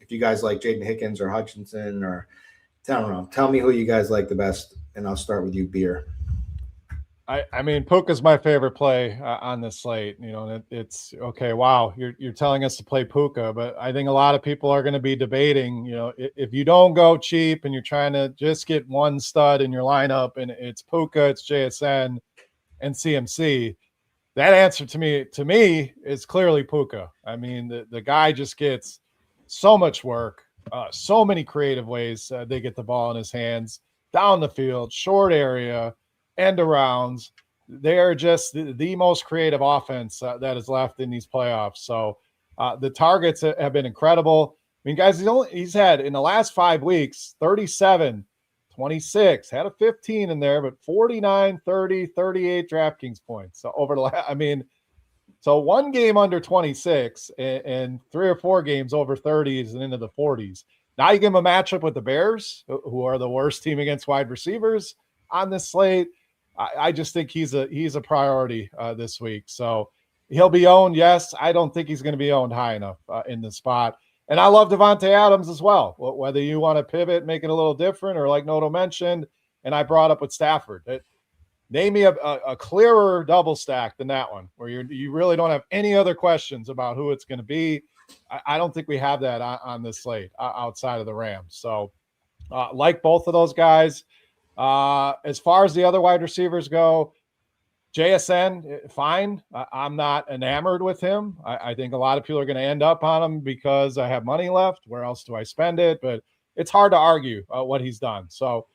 if you guys like Jaden Hickens or Hutchinson or I don't know, tell me who you guys like the best, and I'll start with you, Beer. I mean, Puka's my favorite play on this slate. It's okay. Wow, you're telling us to play Puka, but I think a lot of people are going to be debating. If you don't go cheap and you're trying to just get one stud in your lineup, and it's Puka, it's JSN, and CMC. That answer to me is clearly Puka. I mean, the guy just gets so much work, so many creative ways they get the ball in his hands, down the field, short area, end arounds. They are just the most creative offense that is left in these playoffs. So the targets have been incredible. I mean, guys, he's had in the last 5 weeks, 37, 26, had a 15 in there, but 49, 30, 38 DraftKings points. So over the so 1 game under 26 and 3 or 4 games over 30s and into the 40s. Now you give him a matchup with the Bears, who are the worst team against wide receivers on this slate. I just think he's a priority this week. So he'll be owned. Yes, I don't think he's going to be owned high enough in the spot. And I love Devontae Adams as well. Whether you want to pivot, make it a little different, or like Noto mentioned, and I brought up with Stafford. Name me a clearer double stack than that one, where you really don't have any other questions about who it's going to be. I don't think we have that on this slate outside of the Rams. So like both of those guys. As far as the other wide receivers go, JSN, fine. I'm not enamored with him. I think a lot of people are going to end up on him because I have money left. Where else do I spend it? But it's hard to argue what he's done. So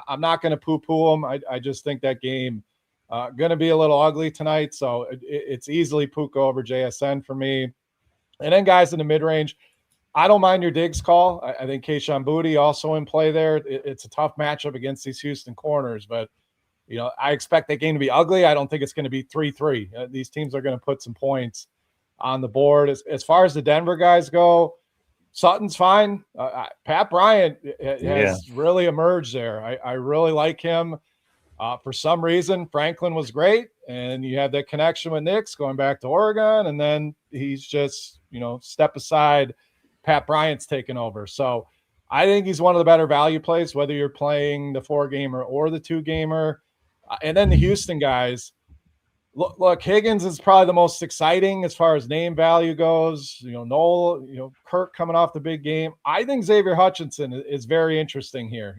I'm not going to poo-poo him. I just think that game going to be a little ugly tonight. So it's easily Puka over JSN for me. And then guys in the mid-range, I don't mind your Diggs call. I think Kayshon Boutte also in play there. It's a tough matchup against these Houston corners, but I expect that game to be ugly. I don't think it's going to be 3-3. These teams are going to put some points on the board. As far as the Denver guys go, Sutton's fine. Pat Bryant has really emerged there. I really like him. For some reason, Franklin was great, and you have that connection with Knicks going back to Oregon, and then he's just, step aside. Pat Bryant's taken over. So I think he's one of the better value plays, whether you're playing the 4-gamer or the 2-gamer. And then the Houston guys, look, Higgins is probably the most exciting as far as name value goes. Noel, Kirk coming off the big game. I think Xavier Hutchinson is very interesting here.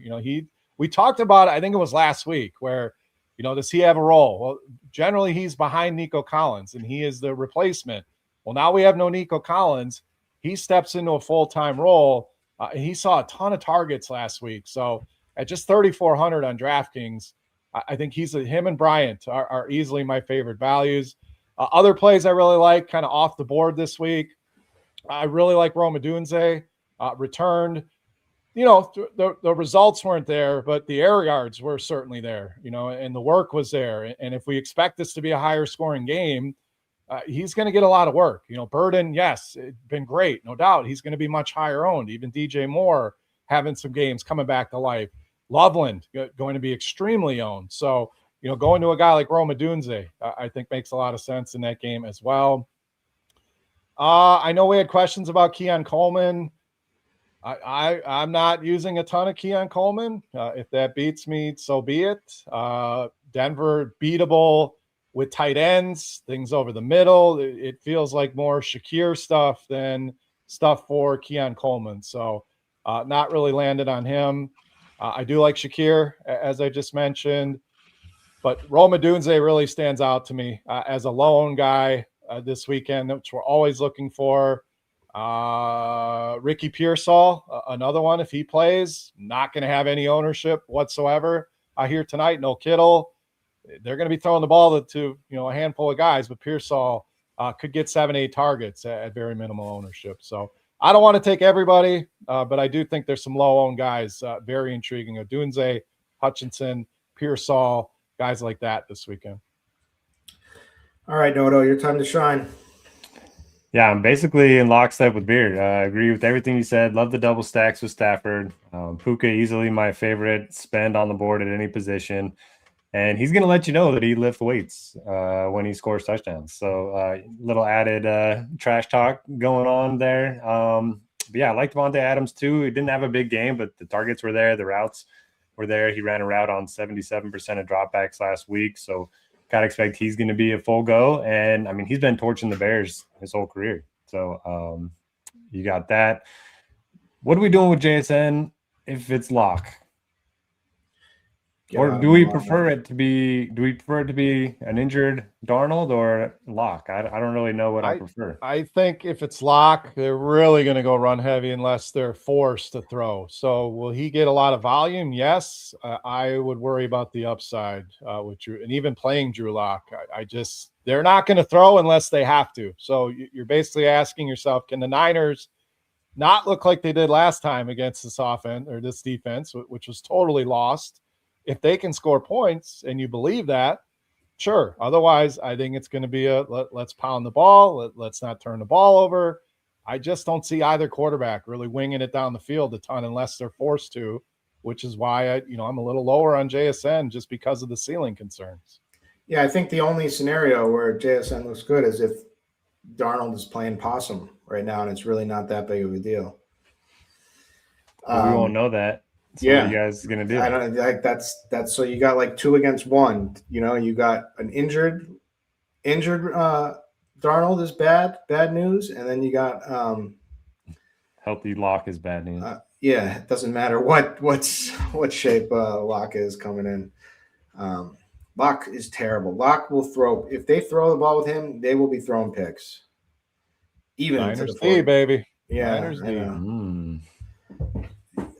We talked about it, I think it was last week, where, does he have a role? Well, generally he's behind Nico Collins, and he is the replacement. Well, now we have no Nico Collins. He steps into a full-time role. And he saw a ton of targets last week. So at just 3,400 on DraftKings, I think him and Bryant are easily my favorite values. Other plays I really like kind of off the board this week. I really like Rome Odunze, returned. The results weren't there, but the air yards were certainly there, and the work was there. And if we expect this to be a higher scoring game, he's going to get a lot of work. Burden, yes, it's been great, no doubt. He's going to be much higher owned. Even DJ Moore having some games coming back to life. Loveland going to be extremely owned. So, going to a guy like Rome Odunze, I think makes a lot of sense in that game as well. I know we had questions about Keon Coleman. I'm not using a ton of Keon Coleman. If that beats me, so be it. Denver beatable with tight ends, things over the middle. It feels like more Shakir stuff than stuff for Keon Coleman. So not really landed on him. I do like Shakir, as I just mentioned. But Rome Odunze really stands out to me as a lone guy this weekend, which we're always looking for. Ricky Pearsall, another one. If he plays, not going to have any ownership whatsoever. I hear tonight, no Kittle. They're going to be throwing the ball to a handful of guys, but Pearsall could get 7-8 targets at very minimal ownership. So I don't want to take everybody, but I do think there's some low-owned guys, very intriguing. Odunze, Hutchinson, Pearsall, guys like that this weekend. All right, Noto, your time to shine. Yeah, I'm basically in lockstep with Beard. I agree with everything you said. Love the double stacks with Stafford. Puka, easily my favorite spend on the board at any position. And he's going to let you know that he lifts weights when he scores touchdowns. So little added trash talk going on there. But yeah, I like Devontae Adams too. He didn't have a big game, but the targets were there. The routes were there. He ran a route on 77% of dropbacks last week. So kind of expect he's going to be a full go. And, I mean, he's been torching the Bears his whole career. So you got that. What are we doing with JSN if it's lock? Or do we prefer it to be an injured Darnold or lock? I don't really know what I prefer. I think if it's lock, they're really going to go run heavy unless they're forced to throw. So will he get a lot of volume? Yes. I would worry about the upside with Drew, and even playing Drew Lock. They're not going to throw unless they have to. So you're basically asking yourself, can the Niners not look like they did last time against this offense or this defense, which was totally lost? If they can score points and you believe that, sure. Otherwise, I think it's going to be let's pound the ball. Let's not turn the ball over. I just don't see either quarterback really winging it down the field a ton unless they're forced to, which is why I'm a little lower on JSN just because of the ceiling concerns. Yeah, I think the only scenario where JSN looks good is if Darnold is playing possum right now, and it's really not that big of a deal. We won't know that. So yeah, what are you guys gonna do? I don't like that's so you got like 2 against 1. You got an injured Darnold is bad news, and then you got healthy Lock is bad news. Yeah, it doesn't matter what shape Lock is coming in. Lock is terrible. Lock will throw if they throw the ball with him, they will be throwing picks. Even Niners D, baby. Yeah, Niners D.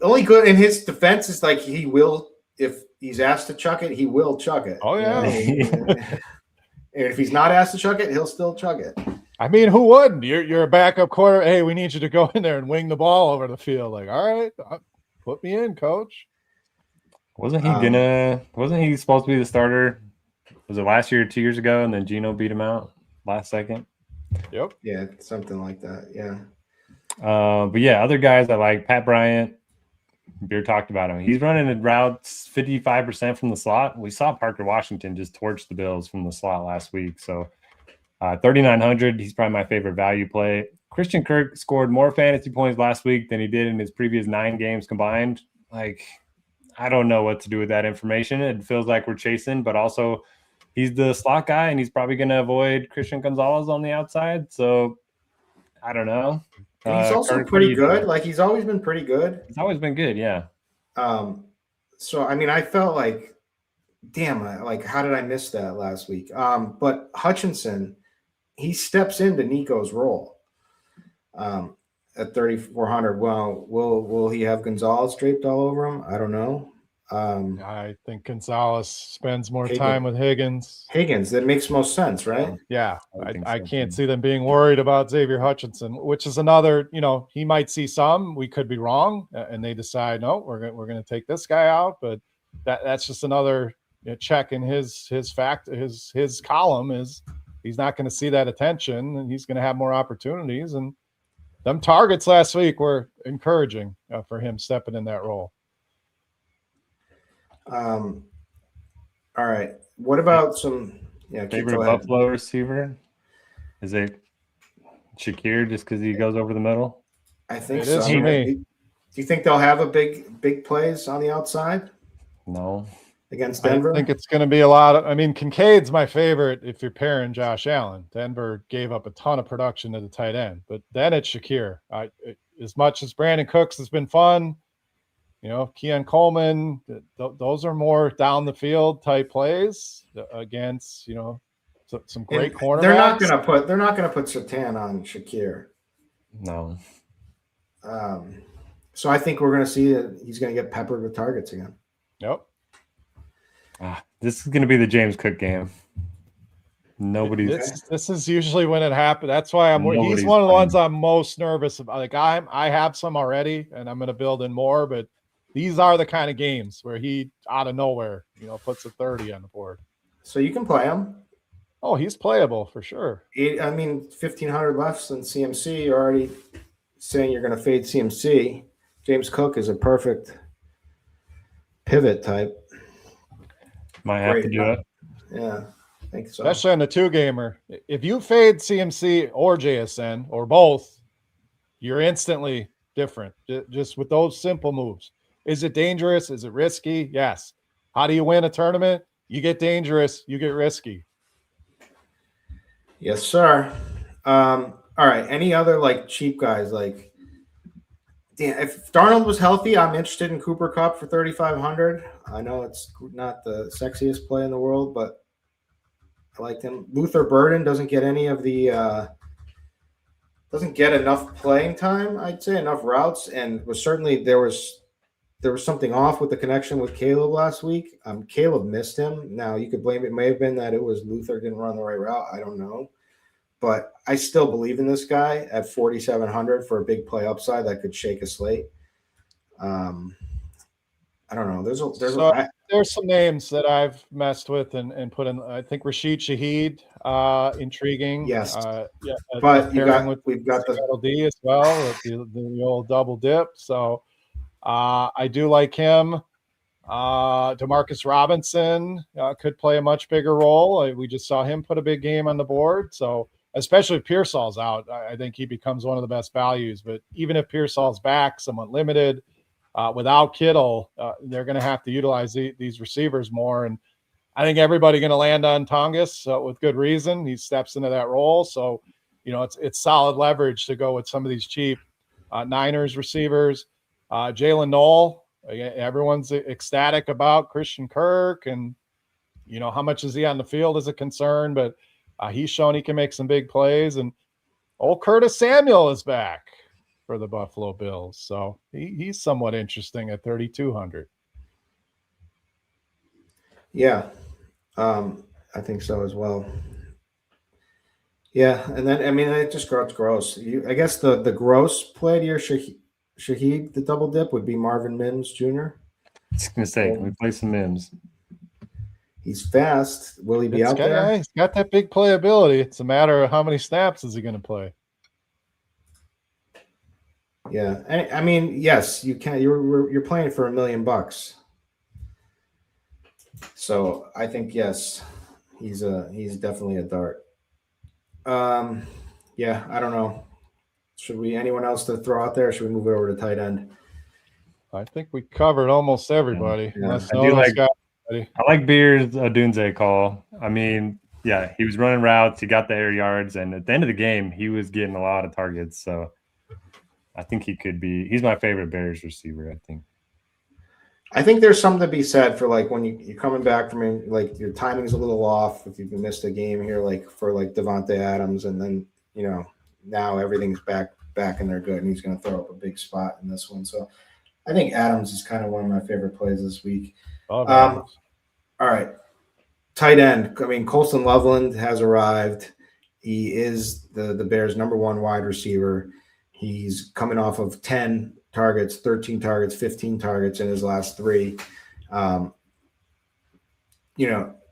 Only good in his defense is like he will, if he's asked to chuck it, he will chuck it. Oh yeah. And if he's not asked to chuck it, he'll still chuck it. I mean, who wouldn't? You're a backup quarter. Hey, we need you to go in there and wing the ball over the field. Like, all right, put me in, coach. Wasn't he supposed to be the starter? Was it last year or 2 years ago? And then Geno beat him out last second. Yep. Yeah, something like that. Yeah. But yeah, other guys I like, Pat Bryant. Beer talked about him. He's running routes 55% from the slot. We saw Parker Washington just torch the Bills from the slot last week. So 3,900, he's probably my favorite value play. Christian Kirk scored more fantasy points last week than he did in his previous 9 games combined. Like, I don't know what to do with that information. It feels like we're chasing, but also he's the slot guy, and he's probably going to avoid Christian Gonzalez on the outside. So I don't know. And he's also pretty good. Like, he's always been pretty good. He's always been good, yeah. So, I mean, I felt like, damn, how did I miss that last week? But Hutchinson, he steps into Nico's role at 3,400. Well, will he have Gonzalez draped all over him? I don't know. I think Gonzalez spends more time with Higgins. That makes most sense, right? Yeah, I can't see them being worried about Xavier Hutchinson, which is another, he might see some, we could be wrong, and they decide, no, we're going to take this guy out, but that's just another check in his column is he's not going to see that attention, and he's going to have more opportunities, and them targets last week were encouraging for him stepping in that role. All right. What about some favorite Buffalo receiver? Is it Shakir just because he goes over the middle? I think so. Do you think they'll have a big plays on the outside? No. Against Denver? I think it's going to be a lot of. I mean, Kincaid's my favorite if you're pairing Josh Allen. Denver gave up a ton of production to the tight end, but then it's Shakir. As much as Brandon Cooks has been fun. Keon Coleman, those are more down the field type plays against, some great cornerbacks. They're not going to put Surtain on Shakir. No. So I think we're going to see that he's going to get peppered with targets again. Yep. This is going to be the James Cook game. This is usually when it happens. That's why he's one of the ones I'm most nervous about. Like I have some already, and I'm going to build in more, but these are the kind of games where he, out of nowhere, puts a 30 on the board. So you can play him. Oh, he's playable for sure. 1,500 left in CMC. You're already saying you're going to fade CMC. James Cook is a perfect pivot type. Might have to do it. Yeah, I think so. Especially on the 2-gamer. If you fade CMC or JSN or both, you're instantly different. Just with those simple moves. Is it dangerous? Is it risky? Yes. How do you win a tournament? You get dangerous. You get risky. Yes, sir. All right. Any other cheap guys? If Darnold was healthy, I'm interested in Cooper Kupp for 3,500. I know it's not the sexiest play in the world, but I liked him. Luther Burden doesn't get any of the doesn't get enough playing time, I'd say, enough routes, and was certainly there was something off with the connection with Caleb last week. Caleb missed him. Now you could blame it may have been that it was Luther didn't run the right route. I don't know, but I still believe in this guy at 4,700 for a big play upside that could shake a slate. I don't know. There's some names that I've messed with and put in. I think Rashid Shaheed, intriguing. Yes, but we've got the D as well, the old double dip. So I do like him. Demarcus Robinson could play a much bigger role. We just saw him put a big game on the board. So especially if Pearsall's out, I think he becomes one of the best values. But even if Pearsall's back, somewhat limited. Without Kittle, they're going to have to utilize these receivers more. And I think everybody's going to land on Tongus with good reason. He steps into that role. So, it's solid leverage to go with some of these cheap Niners receivers. Jalen Noel, everyone's ecstatic about Christian Kirk. And, how much is he on the field is a concern. But he's shown he can make some big plays. And old Curtis Samuel is back for the Buffalo Bills. So he's somewhat interesting at 3,200. Yeah, I think so as well. Yeah, and then I mean it just got gross. I guess the gross play to your Shaheed, the double dip would be Marvin Mims Jr. I was gonna say, can we play some Mims? He's fast. Will he be out there? Yeah, he's got that big playability. It's a matter of how many snaps is he going to play. Yeah, I mean, yes, you can. You're playing for $1 million, so I think yes, he's definitely a dart. Yeah, I don't know. Should we anyone else to throw out there? Or should we move it over to tight end? I think we covered almost everybody. Yeah. Unless I like Beer's Odunze call. I mean, yeah, he was running routes, he got the air yards, and at the end of the game, he was getting a lot of targets. So I think he's my favorite Bears receiver, I think there's something to be said for like when you're coming back from like your timing's a little off if you've missed a game here, like for like Devontae Adams, and then now everything's back and they're good, and he's going to throw up a big spot in this one. So I think Adams is kind of one of my favorite plays this week. All right, tight end. I mean, Colston Loveland has arrived. He is the Bears' #1 wide receiver. He's coming off of 10 targets, 13 targets, 15 targets in his last 3.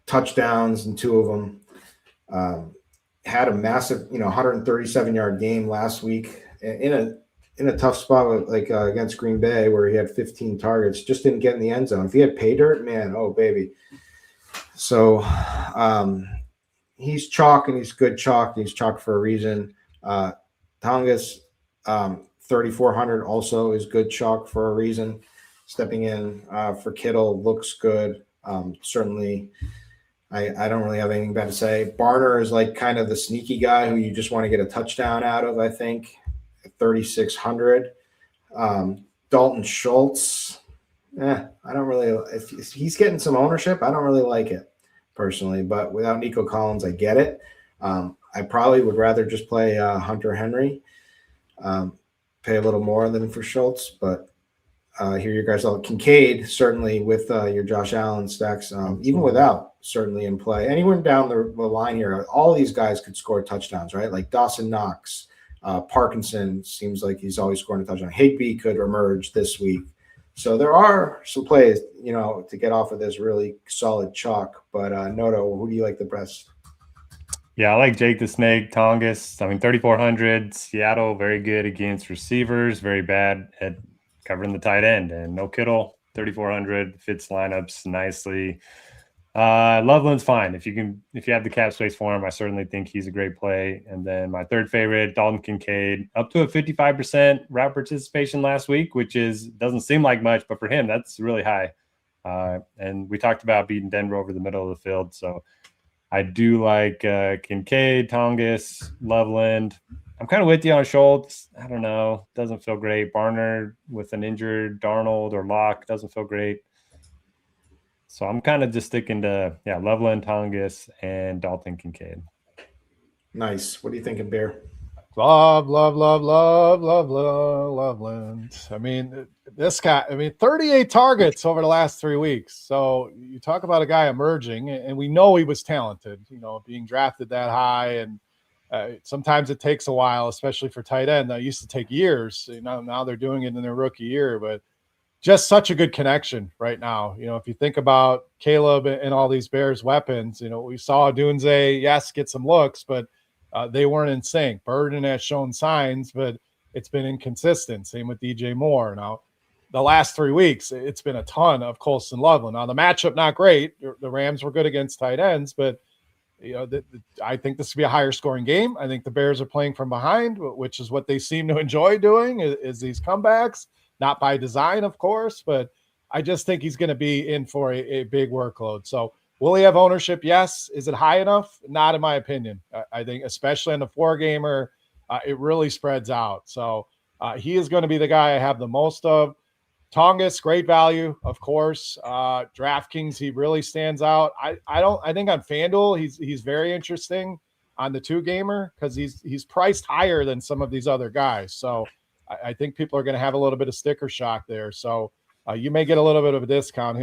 Touchdowns in 2 of them. Had a massive, 137-yard game last week in a tough spot with, against Green Bay where he had 15 targets, just didn't get in the end zone. If he had pay dirt, man, oh baby. So he's chalk, and he's good chalk. He's chalk for a reason. Tongas 3,400 also is good chalk for a reason. Stepping in for Kittle looks good. Certainly, I don't really have anything bad to say. Barner is like kind of the sneaky guy who you just want to get a touchdown out of, I think, at 3,600. Dalton Schultz, I don't really – if he's getting some ownership, I don't really like it personally. But without Nico Collins, I get it. I probably would rather just play Hunter Henry. Pay a little more than for Schultz, but here you guys all Kincaid certainly with your Josh Allen stacks, even without certainly in play. Anyone down the line here, all these guys could score touchdowns, right? Like Dawson Knox, Parkinson seems like he's always scoring a touchdown. Higbee could emerge this week. So there are some plays, to get off of this really solid chalk. But Noto, who do you like the best? Yeah, I like Jake the Snake, Tongas. I mean, 3,400. Seattle, very good against receivers, very bad at covering the tight end. And no Kittle, 3,400, fits lineups nicely. Loveland's fine. If you have the cap space for him, I certainly think he's a great play. And then my third favorite, Dalton Kincaid, up to a 55% route participation last week, which doesn't seem like much, but for him, that's really high. And we talked about beating Denver over the middle of the field. So I do like Kincaid, Tongas, Loveland. I'm kind of with you on Schultz. I don't know. Doesn't feel great. Barner with an injured Darnold or Locke doesn't feel great. So I'm kind of just sticking to, Loveland, Tongas, and Dalton Kincaid. Nice. What are you thinking, Bear? Loveland. I mean, this guy, 38 targets over the last 3 weeks. So you talk about a guy emerging, and we know he was talented, being drafted that high. And sometimes it takes a while, especially for tight end. That used to take years. Now they're doing it in their rookie year, but just such a good connection right now. If you think about Caleb and all these Bears weapons, we saw Dunze, yes, get some looks, but they weren't in sync. Burden has shown signs, but it's been inconsistent. Same with DJ Moore. Now, the last 3 weeks, it's been a ton of Colston Loveland. Now, the matchup, not great. The Rams were good against tight ends, but I think this will be a higher scoring game. I think the Bears are playing from behind, which is what they seem to enjoy doing, is these comebacks. Not by design, of course, but I just think he's going to be in for a big workload. So will he have ownership? Yes. Is it high enough? Not in my opinion. I think especially on the 4-gamer, it really spreads out. So he is going to be the guy I have the most of. Tongas, great value, of course. DraftKings, he really stands out. I think on FanDuel, he's very interesting on the 2-gamer because he's priced higher than some of these other guys. So I think people are going to have a little bit of sticker shock there. So you may get a little bit of a discount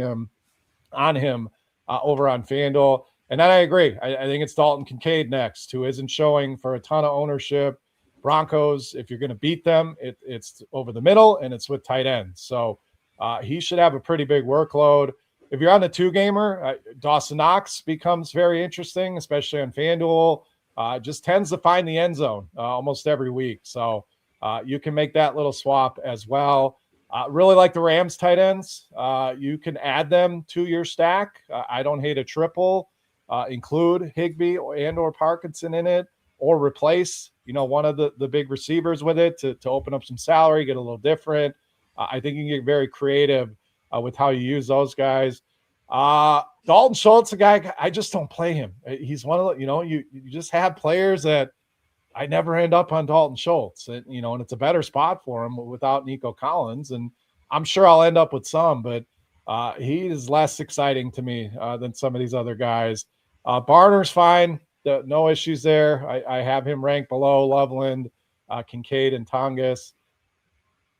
on him over on FanDuel. And then I agree. I think it's Dalton Kincaid next, who isn't showing for a ton of ownership. Broncos, if you're going to beat them, it's over the middle and it's with tight ends. So he should have a pretty big workload. If you're on the 2-gamer, Dawson Knox becomes very interesting, especially on FanDuel. Just tends to find the end zone almost every week. So you can make that little swap as well. Really like the Rams tight ends. You can add them to your stack. I don't hate a triple. Include Higbee or Parkinson in it, or replace, one of the big receivers with it to open up some salary, get a little different. I think you can get very creative with how you use those guys. Dalton Schultz, a guy, I just don't play him. He's one of the, you just have players that I never end up on Dalton Schultz, and it's a better spot for him without Nico Collins. And I'm sure I'll end up with some, but he is less exciting to me than some of these other guys. Barner's fine. No issues there. I have him ranked below Loveland, Kincaid, and Tongas.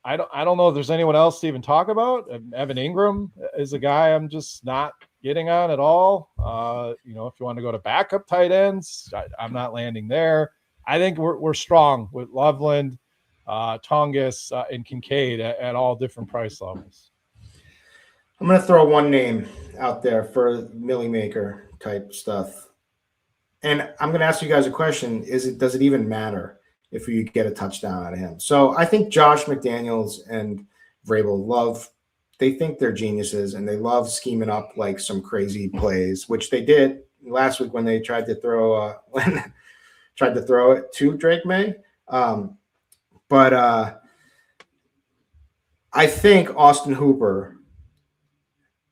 I don't know if there's anyone else to even talk about. Evan Ingram is a guy I'm just not getting on at all. If you want to go to backup tight ends, I'm not landing there. I think we're strong with Loveland, Tongas, and Kincaid at all different price levels. I'm going to throw one name out there for Millie Maker type stuff. And I'm going to ask you guys a question. Does it even matter if you get a touchdown out of him? So I think Josh McDaniels and Vrabel they think they're geniuses, and they love scheming up like some crazy plays, which they did last week when they tried to throw it to Drake May. But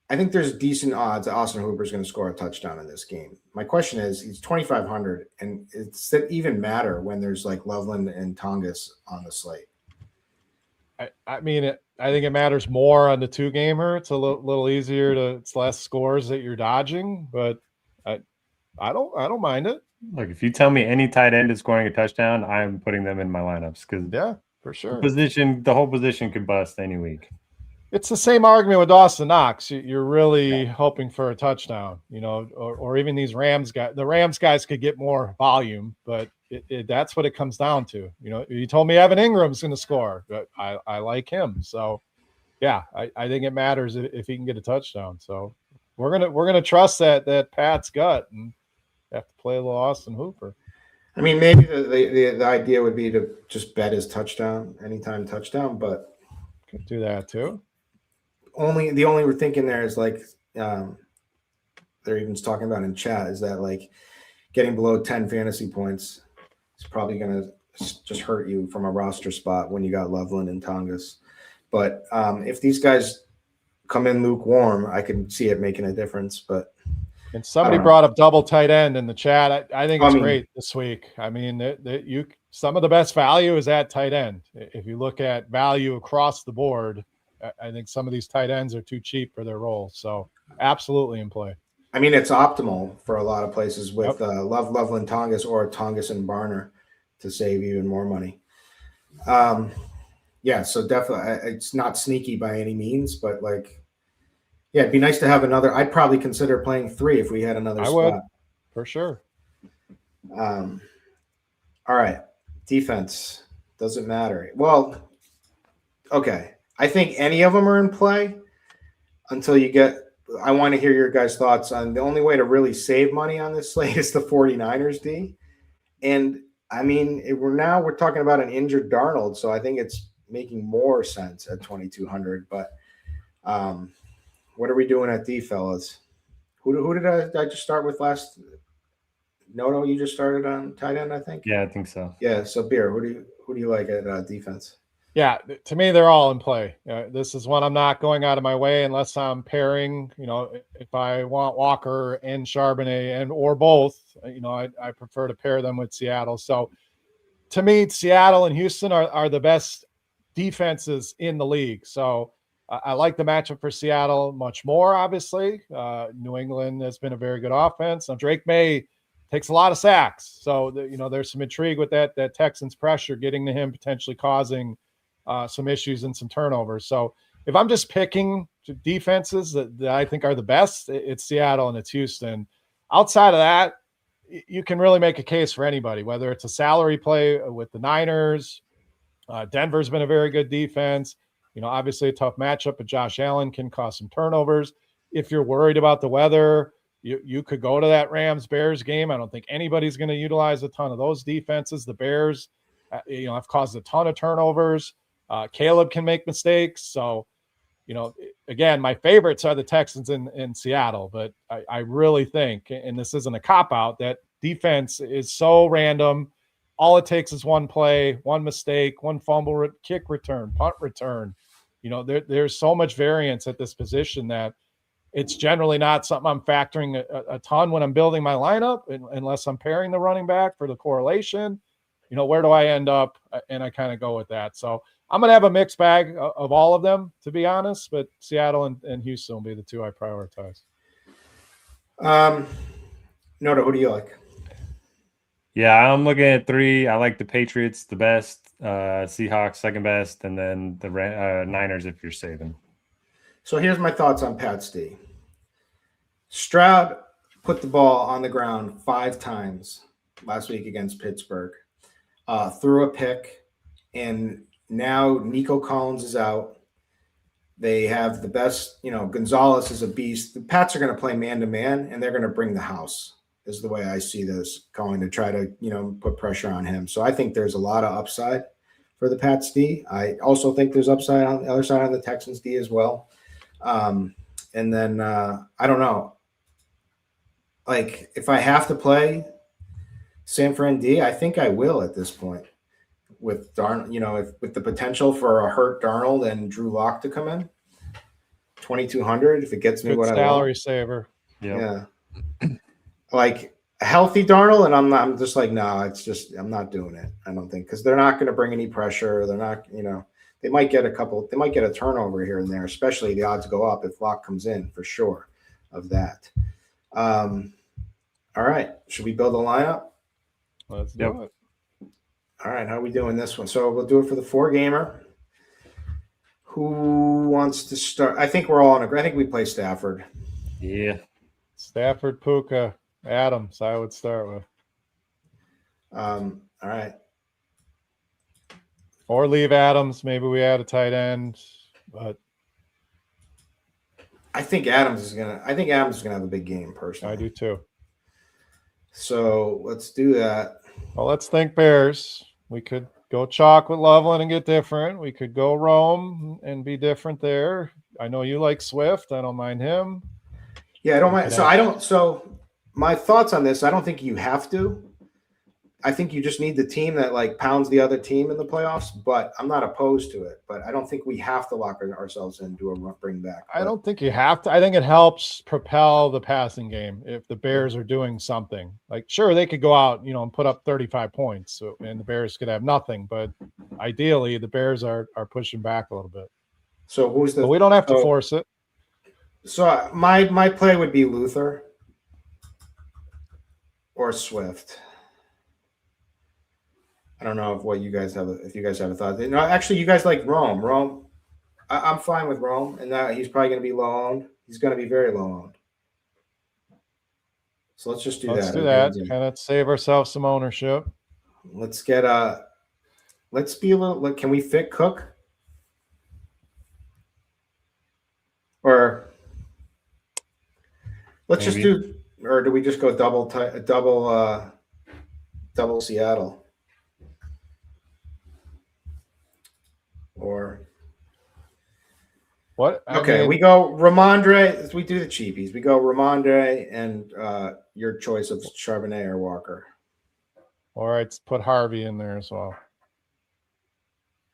I think there's decent odds that Austin Hooper is going to score a touchdown in this game. My question is, he's 2,500, and does it even matter when there's like Loveland and Tongas on the slate? I think it matters more on the 2-gamer. It's a little easier it's less scores that you're dodging, but I don't mind it. Look, if you tell me any tight end is scoring a touchdown, I'm putting them in my lineups because for sure, the whole position could bust any week. It's the same argument with Dawson Knox. You're really hoping for a touchdown, or even these Rams guys. The Rams guys could get more volume, but that's what it comes down to. You told me Evan Ingram's going to score, but I like him. So, I think it matters if he can get a touchdown. So we're gonna trust that Pat's gut and have to play a little Austin Hooper. I mean, maybe the idea would be to just bet his touchdown, anytime touchdown, but could do that too. The only we're thinking there is like they're even talking about in chat is that like getting below 10 fantasy points is probably going to just hurt you from a roster spot when you got Loveland and Tongas. But if these guys come in lukewarm, I can see it making a difference. But and somebody brought up double tight end in the chat. I think it's great this week. I mean, some of the best value is at tight end. If you look at value across the board, I think some of these tight ends are too cheap for their role. So absolutely in play. I mean, it's optimal for a lot of places with Loveland Tongas or Tongas and Barner to save even more money. So definitely it's not sneaky by any means, but it'd be nice to have another. I'd probably consider playing 3 if we had another spot. Would, for sure. All right. Defense. Doesn't matter. Well, okay. I think any of them are in play until you get – I want to hear your guys' thoughts on the only way to really save money on this slate is the 49ers D. And, I mean, we're talking about an injured Darnold, so I think it's making more sense at 2,200. But what are we doing at D, fellas? Who did I just start with last? No, you just started on tight end, I think? Yeah, I think so. Yeah, so Beer, who do you like at defense? Yeah, to me, they're all in play. This is one I'm not going out of my way unless I'm pairing, if I want Walker and Charbonnet or both, I prefer to pair them with Seattle. So to me, Seattle and Houston are the best defenses in the league. So I like the matchup for Seattle much more, obviously. New England has been a very good offense. Now, Drake May takes a lot of sacks. So, there's some intrigue with that Texans pressure getting to him, potentially causing some issues and some turnovers. So if I'm just picking defenses that I think are the best, it's Seattle and it's Houston. outside of that, you can really make a case for anybody, whether it's a salary play with the Niners. Denver's been a very good defense. Obviously a tough matchup, but Josh Allen can cause some turnovers. If you're worried about the weather, you could go to that Rams-Bears game. I don't think anybody's going to utilize a ton of those defenses. The Bears, have caused a ton of turnovers. Caleb can make mistakes. So, again, my favorites are the Texans in Seattle, but I really think, and this isn't a cop-out, that defense is so random. All it takes is one play, one mistake, one fumble, kick return, punt return. There's so much variance at this position that it's generally not something I'm factoring a ton when I'm building my lineup, unless I'm pairing the running back for the correlation. Where do I end up? And I kind of go with that. So I'm going to have a mixed bag of all of them, to be honest, but Seattle and Houston will be the two I prioritize. Noto, who do you like? Yeah, I'm looking at 3. I like the Patriots the best, Seahawks second best, and then the Niners if you're saving. So here's my thoughts on Pat Steve. Stroud put the ball on the ground 5 times last week against Pittsburgh, threw a pick, and now Nico Collins is out. They have the best, Gonzalez is a beast. The Pats are going to play man-to-man, and they're going to bring the house, is the way I see this, going to try to, put pressure on him. So I think there's a lot of upside for the Pats D. I also think there's upside on the other side on the Texans D as well. And then I don't know. Like, if I have to play San Fran D, I think I will at this point with Darnold, with the potential for a hurt Darnold and Drew Lock to come in. 2,200 if it gets me Good what I want. Salary saver. Yeah. Like a healthy Darnold, and I'm just like, no, I'm not doing it. I don't think, because they're not going to bring any pressure. They're not, they might get a turnover here and there, especially the odds go up if Lock comes in for sure of that. All right. Should we build a lineup? Let's do it. All right. How are we doing this one? So we'll do it for the 4-gamer. Who wants to start? I think we're all on I think we play Stafford. Yeah. Stafford, Puka, Adams, I would start with. All right. Or leave Adams. Maybe we add a tight end, but I think Adams is gonna have a big game personally. I do too. So let's do that. Well, let's think Bears. We could go chalk with Loveland and get different. We could go Rome and be different there. I know you like Swift. I don't mind him. Yeah, I don't mind. So my thoughts on this, I don't think you have to. I think you just need the team that like pounds the other team in the playoffs, but I'm not opposed to it. But I don't think we have to lock ourselves in, do a bring back. I don't think you have to. I think it helps propel the passing game if the Bears are doing something. Like, sure, they could go out, and put up 35 points, and the Bears could have nothing. But ideally, the Bears are pushing back a little bit. So who's the? But we don't have to force it. So my play would be Luther or Swift. I don't know if you guys have a thought. No, actually, you guys like Rome. Rome, I'm fine with Rome, and that he's probably going to be low owned. He's going to be very low owned. So let's just do that. Let's do that. Kind of save ourselves some ownership. Let's get let's be a little. Can we fit Cook? Or let's just do, or do we just go double Seattle? Or what? We go Ramondre. We do the cheapies. We go Ramondre and your choice of Charbonnet or Walker. All right, let's put Harvey in there as well.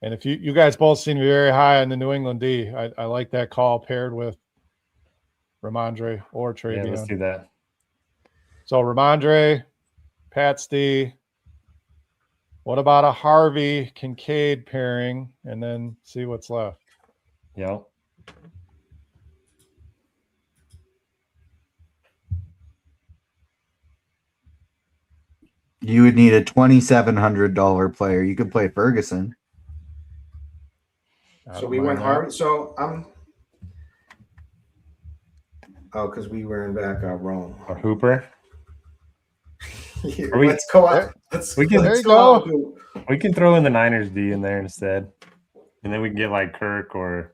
And if you guys both seem to be very high on the New England D, I like that call paired with Ramondre or Travion. Yeah, let's do that. So Ramondre, Pat's D. What about a Harvey Kincaid pairing, and then see what's left? Yeah. You would need a $2,700 player. You could play Ferguson. So we went Harvey. So because we were in back Rome Or Hooper. Let's go out. We can throw in the Niners D in there instead, and then we can get like Kirk or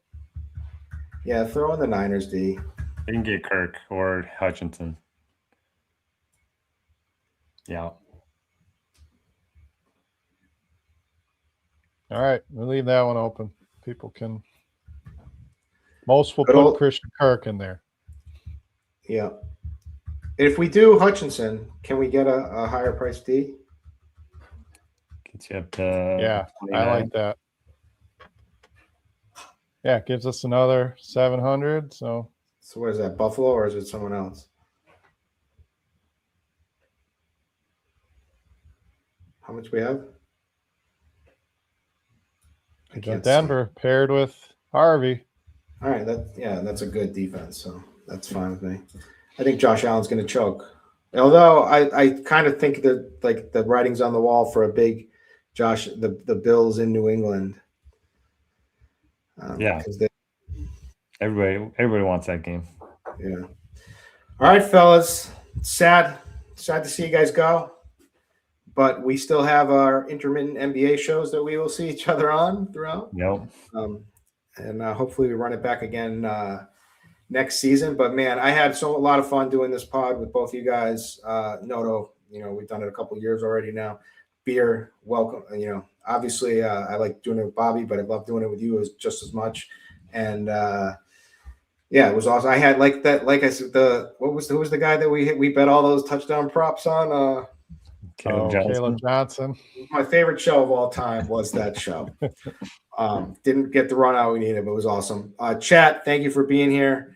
throw in the Niners D. You can get Kirk or Hutchinson. Yeah. All right, we'll leave that one open. People can. Most will put Christian Kirk in there. Yeah. If we do Hutchinson, can we get a higher price D? Gets you up to 29. I like that. Yeah, it gives us another 700. So what is that, Buffalo, or is it someone else? How much we have? Denver paired with Harvey. All right, that's a good defense, so that's fine with me. I think Josh Allen's going to choke. Although I kind of think that like the writing's on the wall for a big Josh, the Bills in New England. Everybody wants that game. Yeah. All right, fellas. Sad to see you guys go, but we still have our intermittent NBA shows that we will see each other on throughout. Yep. And hopefully we run it back again next season. But man, I had a lot of fun doing this pod with both you guys. Noto, we've done it a couple years already now. Beer, welcome. Obviously I like doing it with Bobby, but I love doing it with you just as much. And it was awesome. I had like I said, who was the guy that we bet all those touchdown props on? Caleb Johnson. My favorite show of all time was that show. Didn't get the run out we needed, but it was awesome. Chat, thank you for being here,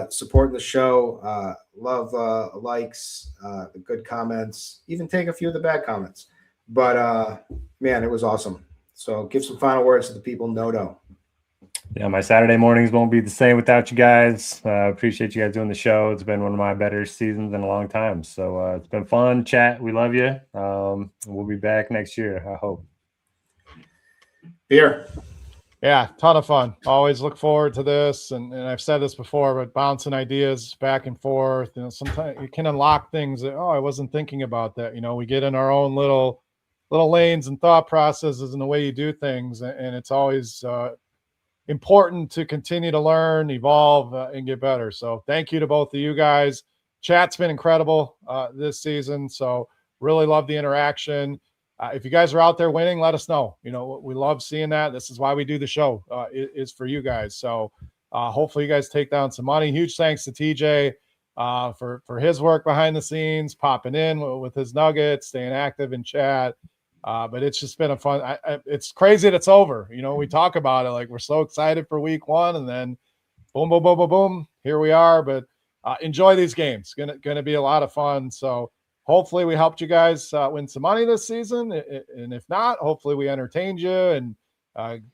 supporting the show. Love likes, the good comments, even take a few of the bad comments. But man, it was awesome. So give some final words to the people. Noto. Yeah, my Saturday mornings won't be the same without you guys. Appreciate you guys doing the show. It's been one of my better seasons in a long time. So it's been fun. Chat, we love you. We'll be back next year, I hope. Beer. Yeah, ton of fun. Always look forward to this. And I've said this before, but bouncing ideas back and forth. Sometimes you can unlock things that, I wasn't thinking about that. We get in our own little lanes and thought processes and the way you do things. And it's always important to continue to learn, evolve, and get better. So thank you to both of you guys. Chat's been incredible this season. So really love the interaction. If you guys are out there winning, let us know. We love seeing that. This is why we do the show, is for you guys. So hopefully you guys take down some money. Huge thanks to TJ for his work behind the scenes, popping in with his nuggets, staying active in chat. But it's just been a fun. It's crazy that it's over. We talk about it like we're so excited for week one, and then boom, boom, boom, boom, boom. Here we are. But enjoy these games. Gonna be a lot of fun. So hopefully we helped you guys win some money this season. And if not, hopefully we entertained you and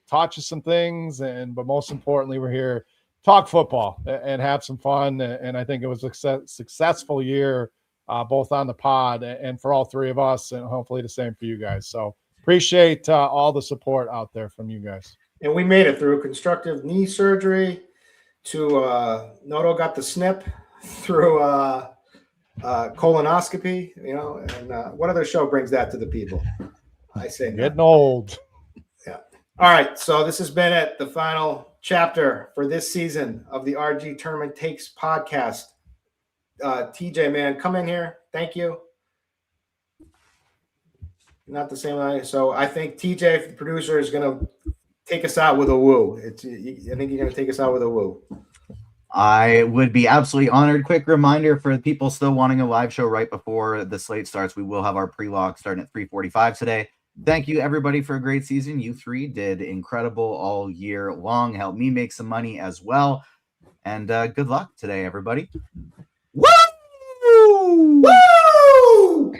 taught you some things. But most importantly, we're here to talk football and have some fun. And I think it was a successful year. Both on the pod and for all three of us, and hopefully the same for you guys. So appreciate all the support out there from you guys. And we made it through constructive knee surgery to Noto got the snip through colonoscopy, and what other show brings that to the people? I say getting old. Yeah. All right. So this has been it, the final chapter for this season of the RG Tournament Takes podcast. TJ, man, come in here. Thank you. Not the same way. So I think TJ, the producer, is going to take us out with a woo. I think you're going to take us out with a woo. I would be absolutely honored. Quick reminder for people still wanting a live show right before the slate starts. We will have our pre-log starting at 3:45 today. Thank you, everybody, for a great season. You three did incredible all year long. Helped me make some money as well. And good luck today, everybody. Woo! Woo!